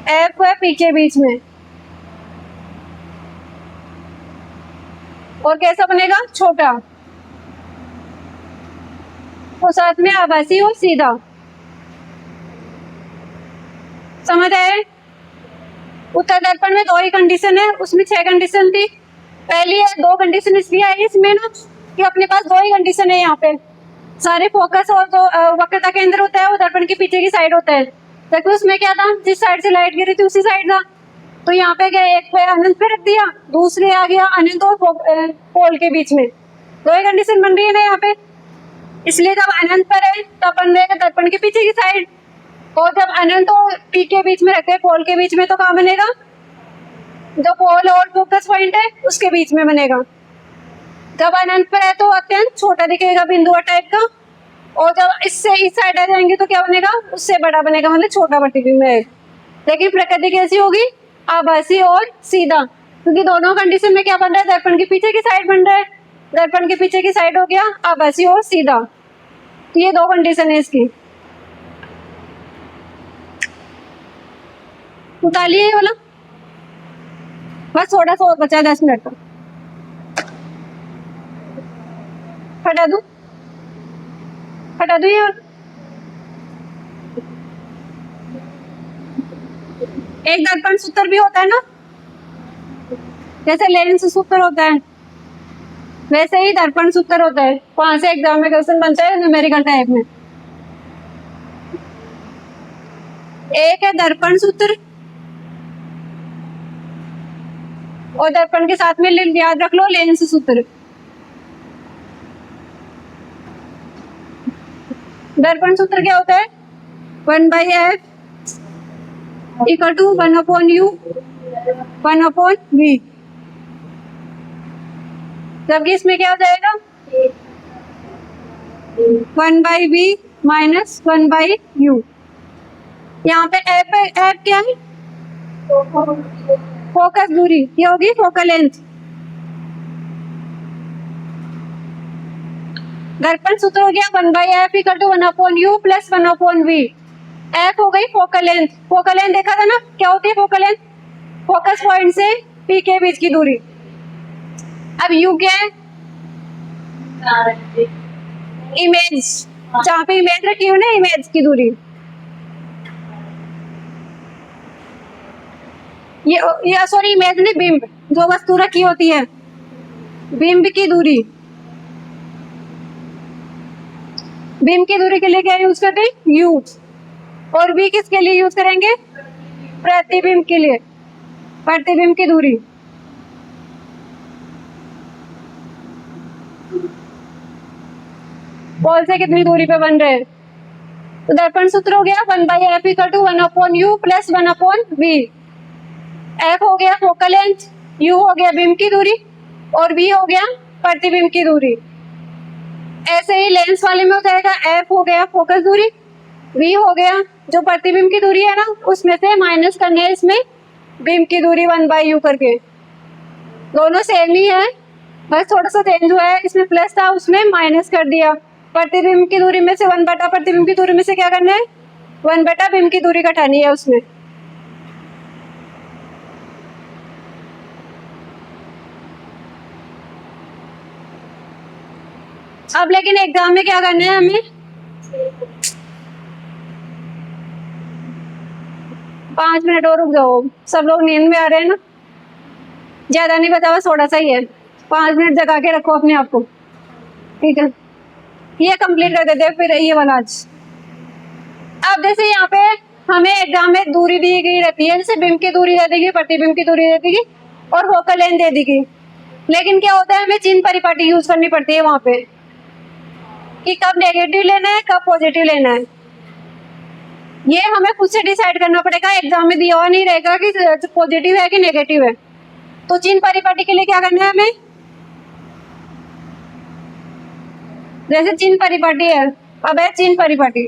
एफ है पी के बीच में। और कैसा बनेगा? छोटा। और साथ में आभासी और सीधा। समझ आए? उत्तर दर्पण में दो ही कंडीशन है, उसमें 6 कंडीशन थी। पहली है, 2 कंडीशन इसलिए आई इसमें ना कि अपने पास 2 ही कंडीशन है। यहाँ पे सारे फोकस और जो वक्रता केंद्र होता है वो दर्पण के पीछे की साइड होता है। देखो उसमें क्या था? जिस साइड से लाइट गिरी थी उसी साइड था। तो यहाँ पे क्या, एक पे अनंत पे रख दिया, दूसरे आ गया अनंत और पोल के बीच में। 2 ही कंडीशन बन रही है ना यहाँ पे। इसलिए जब अनंत पर है तो अपन रहेगा दर्पण के पीछे की साइड, और जब अनंत और पी के बीच में रखते हैं पोल के बीच में, तो कहाँ बनेगा? जो पोल और फोकस पॉइंट है उसके बीच में बनेगा। जब अनंत पर है तो अत्यंत छोटा दिखेगा, बिंदु टाइप का, और जब इससे इस साइड आ जाएंगे तो क्या बनेगा? उससे बड़ा बनेगा, मतलब छोटा प्रतिबिंब है। लेकिन प्रकृति कैसी होगी? आभासी और सीधा, क्योंकि दोनों कंडीशन में क्या बन रहा है? दर्पण के पीछे की साइड बन रहा है। दर्पण के पीछे की साइड हो गया आभासी और सीधा। तो ये 2 कंडीशन है इसकी। उतारिए ये वाला, बस थोड़ा सा और बचा है 10 मिनट का। हटा दूं? हटा दूं ये? एक दर्पण सूत्र भी होता है ना, जैसे लेंस सूत्र होता है वैसे ही दर्पण सूत्र होता है। 5 से एग्जाम में क्वेश्चन बनता है न्यूमेरिकल टाइप में। एक है दर्पण सूत्र, और दर्पण के साथ में याद रख लो लेंस सूत्र। दर्पण सूत्र क्या होता है? 1/f equal to 1/u 1/v। जबकि इसमें क्या हो जाएगा? 1/v minus 1/u। यहाँ पे एफ क्या है? फोकस दूरी, ये होगी फोकल लेंथ। दर्पण सूत्र हो गया 1/f equal to 1/u plus 1/v। F हो गई फोकल लेंथ। फोकल लेंथ देखा था ना, क्या होती है फोकल लेंथ? फोकस पॉइंट से पी के बीच की दूरी। अब यू क्या है? इमेज, जहाँ पे इमेज रखी हुई ना, इमेज की दूरी। ये सॉरी इमेज नहीं, बिंब, जो वस्तु रखी होती है, बिंब की दूरी। बिंब की दूरी के लिए क्या यूज करते हैं? यू। और v किसके लिए यूज करेंगे? प्रतिबिंब के लिए, प्रतिबिंब की दूरी। पोल से कितनी दूरी पे बन रहे हैं? तो दर्पण सूत्र हो गया 1/f equal to 1/u plus 1/v। f हो गया फोकल लेंथ, u हो गया बिंब की दूरी, और v हो गया प्रतिबिंब की दूरी। ऐसे ही लेंस वाले में हो जाएगा f हो गया फोकस दूरी, v हो गया, जो प्रतिबिंब की दूरी है ना उसमें से माइनस करनी है इसमें बिंब की दूरी 1/u करके। दोनों सेम ही है, बस थोड़ा सा चेंज हुआ है, इसमें प्लस था उसमें माइनस कर दिया। प्रतिबिंब की दूरी में से 1 बटा प्रतिबिंब की दूरी में से क्या करना है, 1 बटा बिंब की दूरी घटानी है उसमें। अब लेकिन एग्जाम में क्या करना है हमें, 5 मिनट और रुक जाओ, सब लोग नींद में आ रहे हैं ना, ज्यादा नहीं बचा, बस थोड़ा सा ही है, 5 मिनट जगा के रखो अपने आप को, ठीक है। ये कंप्लीट कर देते हैं फिर ये वाला आज। अब जैसे यहाँ पे हमें एग्जाम में दूरी दी गई रहती है, जैसे बिंब की दूरी दे देगी, प्रतिबिंब की दूरी दे देगी और फोकल लेंथ दे देगी, लेकिन क्या होता है हमें चिन्ह परिपाटी यूज करनी पड़ती है वहां पे कि कब नेगेटिव लेना है कब पॉजिटिव लेना है। ये हमें खुद से डिसाइड करना पड़ेगा, एग्जाम में दिया हुआ नहीं रहेगा कि पॉजिटिव है कि नेगेटिव है। तो चिन्ह परिपाटी के लिए क्या करना है हमें, जैसे चिन्ह परिपाटी है, अब है चिन्ह परिपाटी,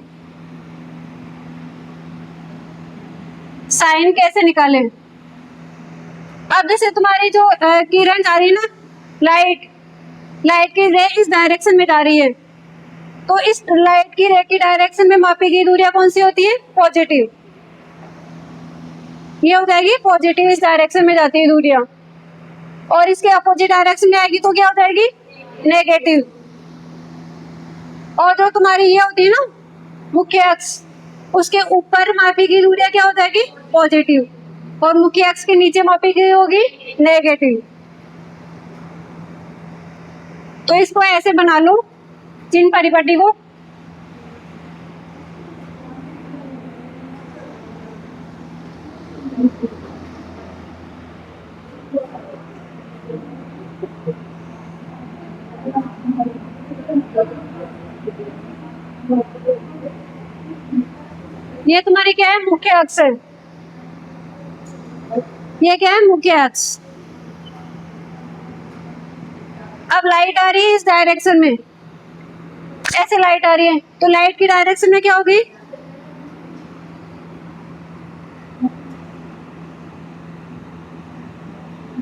साइन कैसे निकालें। अब जैसे तुम्हारी जो किरण जा रही है ना, लाइट की रे इस डायरेक्शन में जा रही है, तो इस लाइट की रे की डायरेक्शन में मापी गई दूरियां कौन सी होती है, पॉजिटिव। ये हो जाएगी पॉजिटिव, इस डायरेक्शन में जाती है दूरियां, और इसके अपोजिट डायरेक्शन में आएगी तो क्या हो जाएगी, नेगेटिव। और जो तुम्हारी ये होती है ना मुख्य अक्ष, उसके ऊपर मापी गई दूरियां क्या हो जाएगी, पॉजिटिव, और मुख्य अक्ष के नीचे मापी गई होगी नेगेटिव। तो इसको ऐसे बना लो चिन्ह परिपाटी को। ये तुम्हारी क्या है, मुख्य अक्ष है, ये क्या है, मुख्य अक्ष। अब लाइट आ रही है इस डायरेक्शन में, ऐसे लाइट आ रही है, तो लाइट की डायरेक्शन में क्या होगी,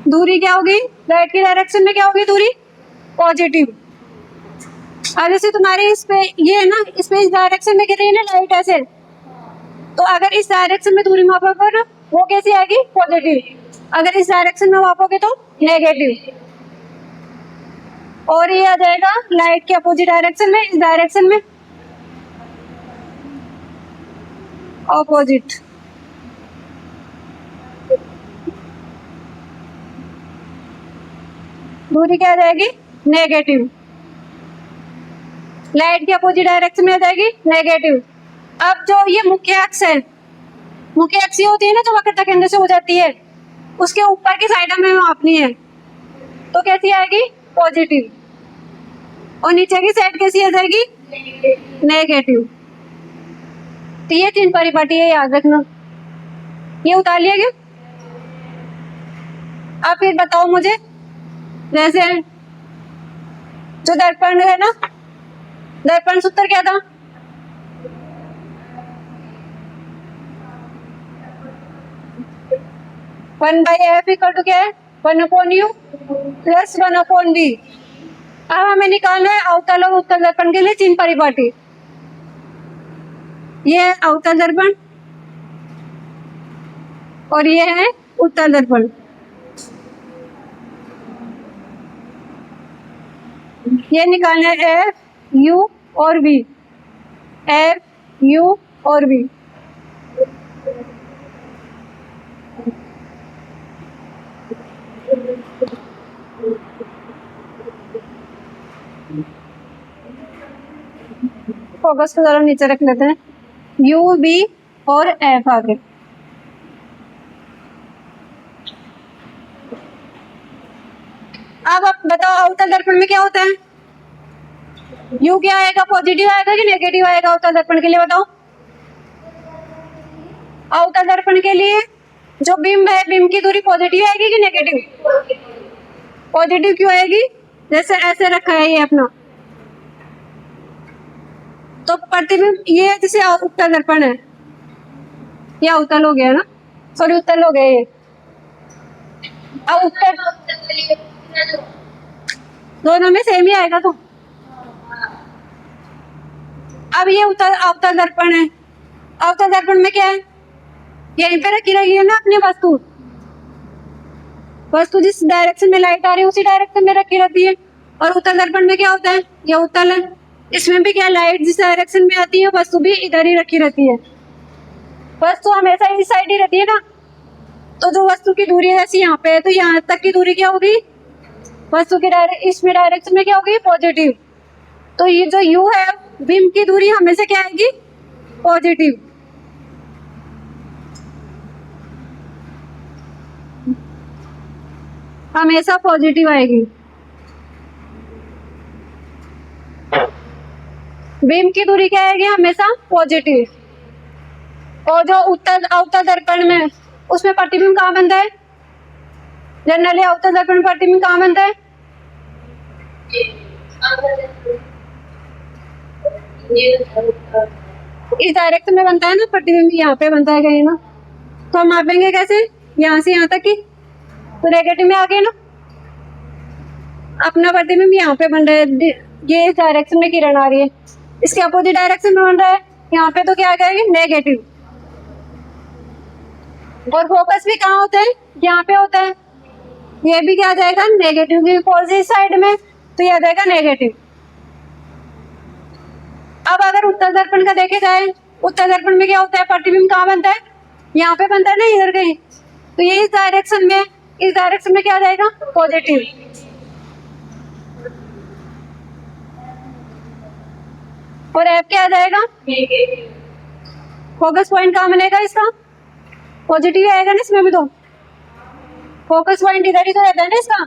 दूरी क्या होगी, लाइट की डायरेक्शन में क्या होगी दूरी, पॉजिटिव। अब जैसे तुम्हारी इस पे ये है ना, इस पे इस डायरेक्शन में गिर रही है ना लाइट ऐसे, तो अगर इस डायरेक्शन में दूरी मापोगे ना वो कैसी आएगी, पॉजिटिव, अगर इस डायरेक्शन में मापोगे तो नेगेटिव। और ये आ जाएगा लाइट के अपोजिट डायरेक्शन में, इस डायरेक्शन में ऑपोजिट। दूरी क्या आ जाएगी, नेगेटिव, लाइट के अपोजिट डायरेक्शन में आ जाएगी नेगेटिव। अब जो ये मुख्य अक्ष है, मुख्य अक्ष होती है ना जो वक्रता केंद्र से हो जाती है, उसके ऊपर की साइड में मापनी है, तो कैसी आएगी, पॉजिटिव, और नीचे की साइड कैसी आ जाएगी, नेगेटिव। तो ये चिन्ह परिपाटी है, याद रखना। ये उतार लिया क्या, अब फिर बताओ मुझे, जैसे जो दर्पण है ना, दर्पण सूत्र क्या था, one by F equal to क्या है, 1/u प्लस 1/v। अब हमें निकालना है अवतल और उत्तल दर्पण के लिए चिन्ह परिपाटी। ये है अवतल दर्पण और ये है उत्तल दर्पण। ये निकालना है एफ यू और वी, एफ यू और वी। फोकस को जरा नीचे रख लेते हैं, यू बी और एफ आगे। अब आप बताओ अवतल दर्पण में क्या होता है, यू क्या आएगा, पॉजिटिव आएगा कि नेगेटिव आएगा अवतल दर्पण के लिए, बताओ। अवतल दर्पण के लिए जो बिंब है, बिंब की दूरी पॉजिटिव आएगी कि नेगेटिव, पॉजिटिव क्यों आएगी, जैसे ऐसे रखा है ये अपना, तो प्रतिबिंब ये जैसे उत्तल दर्पण है, या उत्तल हो गया ना, सॉरी उत्तल हो गया ये। अब उत्तल दोनों में सेम ही आएगा तो। अब ये उत्तल अवतल दर्पण है। अवतल दर्पण में क्या है, यहीं पे रखी रही है ना अपनी वस्तु, वस्तु जिस डायरेक्शन में लाइट आ रही है उसी डायरेक्शन में रखी रहती है। और उत्तल दर्पण में क्या होता है, ये उत्तल है, इसमें भी क्या लाइट जिस डायरेक्शन में आती है वस्तु भी इधर ही रखी रहती है। वस्तु हमेशा इस साइड ही रहती है ना, तो जो वस्तु की दूरी है जैसे यहाँ पे है, तो यहाँ तक की दूरी क्या होगी, वस्तु की इसमें डायरेक्शन में क्या होगी, पॉजिटिव। तो ये जो u है, बिंब की दूरी हमेशा क्या आएगी, पॉजिटिव। हमेशा पॉजिटिव आएगी। बिंब की दूरी क्या आएगी, हमेशा पॉजिटिव। और जो उत्तल अवतल दर्पण में, उसमें प्रतिबिंब कहाँ बनता है, जनरली अवतल दर्पण में प्रतिबिंब कहाँ बनता है, इस डायरेक्शन में बनता है ना प्रतिबिंब, यहाँ पे बनता है कहीं ना। तो हम मापेंगे कैसे, यहाँ से यहाँ तक की, तो नेगेटिव में आ गए ना, अपना प्रतिबिंब यहाँ पे बन रहा है, ये इस डायरेक्शन में किरण आ रही है, इसके अपोजिट डायरेक्शन में बन रहा है यहाँ पे, तो क्या आ जाएगा, नेगेटिव। और फोकस भी कहाँ होता है, यहाँ पे होता है, ये भी क्या आ जाएगा, नेगेटिव की पॉजिटिव साइड में, तो ये आ जाएगा नेगेटिव। अब अगर उत्तल दर्पण का देखे जाए, उत्तल दर्पण में क्या होता है, प्रतिबिंब कहाँ बनता है, यहाँ पे बनता है ना, इधर कहीं, तो ये इस डायरेक्शन में, इस डायरेक्शन में क्या आ जाएगा, पॉजिटिव। और एफ क्या आ जाएगा, फोकस पॉइंट कहाँ बनेगा इसका, पॉजिटिव आएगा ना इसमें भी, तो फोकस पॉइंट इधर ही तो रहता है ना इसका,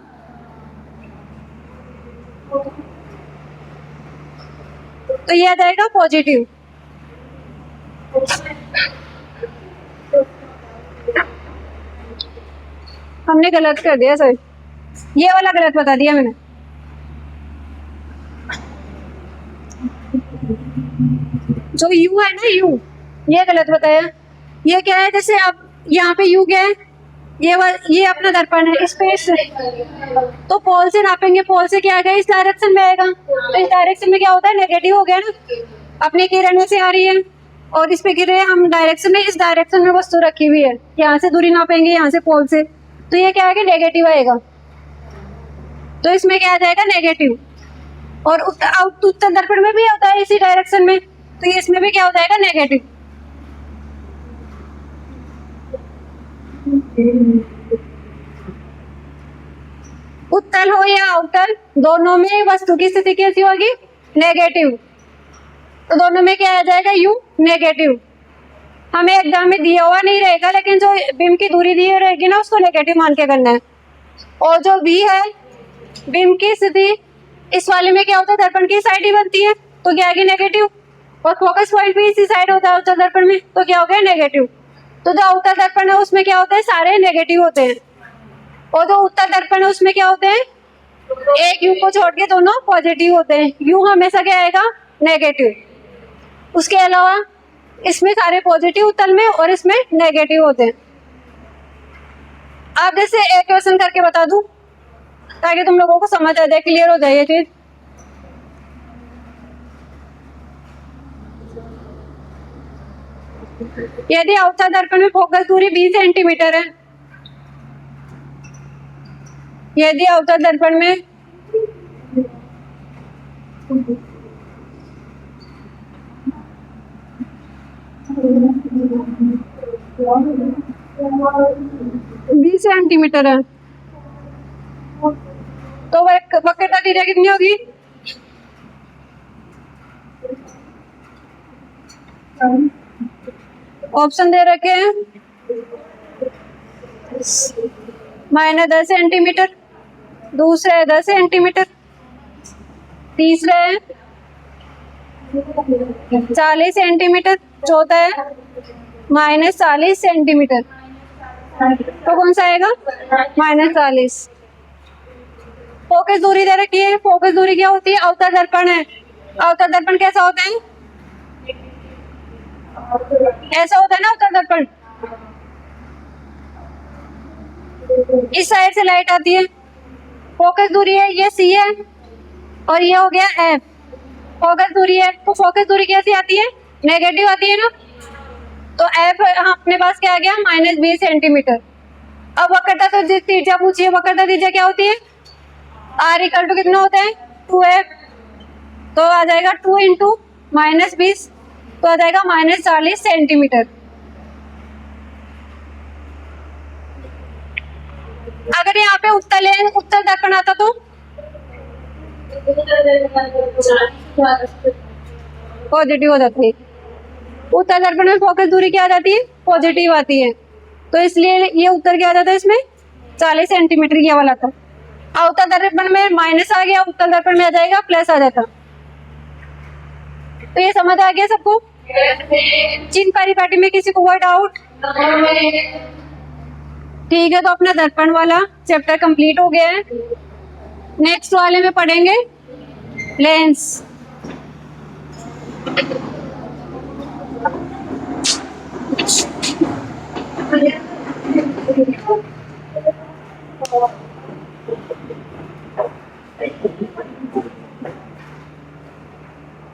तो ये आ जाएगा पॉजिटिव। हमने गलत कर दिया सर, ये वाला गलत बता दिया मैंने। जो u है ना, u ये गलत बताया। ये क्या है, जैसे अब यहाँ पे u क्या है, ये अपना दर्पण है, इस पे तो पोल से नापेंगे, पोल से क्या आएगा, इस डायरेक्शन में आएगा, तो इस डायरेक्शन में क्या होता है, नेगेटिव हो गया ना, अपनी किरण से आ रही है और इस पे गिर रहे हैं हम डायरेक्शन में, इस डायरेक्शन में वस्तु रखी हुई है, यहाँ से दूरी नापेंगे, यहाँ से पोल से, तो ये क्या आएगा, नेगेटिव आएगा, तो इसमें क्या आ जाएगा, नेगेटिव। और उत्तल दर्पण में भी होता है इसी डायरेक्शन में, तो ये इसमें भी क्या हो जाएगा, नेगेटिव। उत्तल हो या अवतल, दोनों में वस्तु की स्थिति कैसी होगी, नेगेटिव, तो दोनों में क्या आ जाएगा, u नेगेटिव। हमें एग्जाम में दिया हुआ नहीं रहेगा, लेकिन जो बिंब की दूरी दी रहेगी ना, उसको नेगेटिव मान के करना है। और जो v है, बिंब की स्थिति, इस वाले में क्या होता है, दर्पण की साइड ही बनती है, तो क्या आएगी, नेगेटिव। और फोकस पॉइंट भी इसी साइड होता है अवतल दर्पण में, तो क्या हो गया, नेगेटिव। तो जो अवतल दर्पण है उसमें क्या होता है, सारे नेगेटिव होते हैं, और जो उत्तल दर्पण है उसमें क्या होते हैं, एक u को छोड़ के दोनों पॉजिटिव होते हैं, u हमेशा क्या आएगा, नेगेटिव। उसके अलावा इसमें सारे पॉजिटिव उत्तल में और इसमें नेगेटिव होते हैं। आप जैसे एक क्वेश्चन करके बता दूं ताकि तुम लोगों को समझ आ जाए, क्लियर हो जाए ये चीज। यदि अवतल दर्पण में फोकस दूरी 20 सेंटीमीटर है, यदि अवतल दर्पण में बीस सेंटीमीटर है, तो वक्रता त्रिज्या कितनी होगी, ऑप्शन दे रखे हैं, -10 सेंटीमीटर, दूसरा है 10 सेंटीमीटर, तीसरा है 40 सेंटीमीटर, चौथा है -40 सेंटीमीटर। तो कौन सा आएगा, -40। फोकस दूरी दे रखी है, फोकस दूरी क्या होती है, अवतल दर्पण है, अवतल दर्पण कैसा होता है, ऐसा होता है ना उत्तल दर्पण। इस साइड से लाइट आती है, फोकस दूरी है ये सी है और ये हो गया एफ, फोकस दूरी है। तो फोकस दूरी कैसी आती है, नेगेटिव आती है ना। तो एफ अपने पास क्या आ गया, -20 सेंटीमीटर। अब वक्रता तो त्रिज्या पूछिए, वक्रता त्रिज्या क्या होती है, आर इक्वल टू कितना होता है 2f, तो आ जाएगा 2 इंटू -20, तो आ जाएगा -40 सेंटीमीटर। अगर यहाँ पे उत्तल दर्पण आता तो पॉजिटिव हो जाती है। उत्तल दर्पण में फोकस दूरी क्या आ जाती है, पॉजिटिव आती है, तो इसलिए ये उत्तर क्या आ जाता है इसमें 40 सेंटीमीटर ये वाला था। अवतल दर्पण में माइनस आ गया, उत्तल दर्पण में आ जाएगा प्लस आ जाता। तो ये समझ आ गया सबको। चिन्ह परिपाटी में किसी को कोई डाउट? ठीक है, तो अपना दर्पण वाला चैप्टर कंप्लीट हो गया है। नेक्स्ट वाले में पढ़ेंगे लेंस।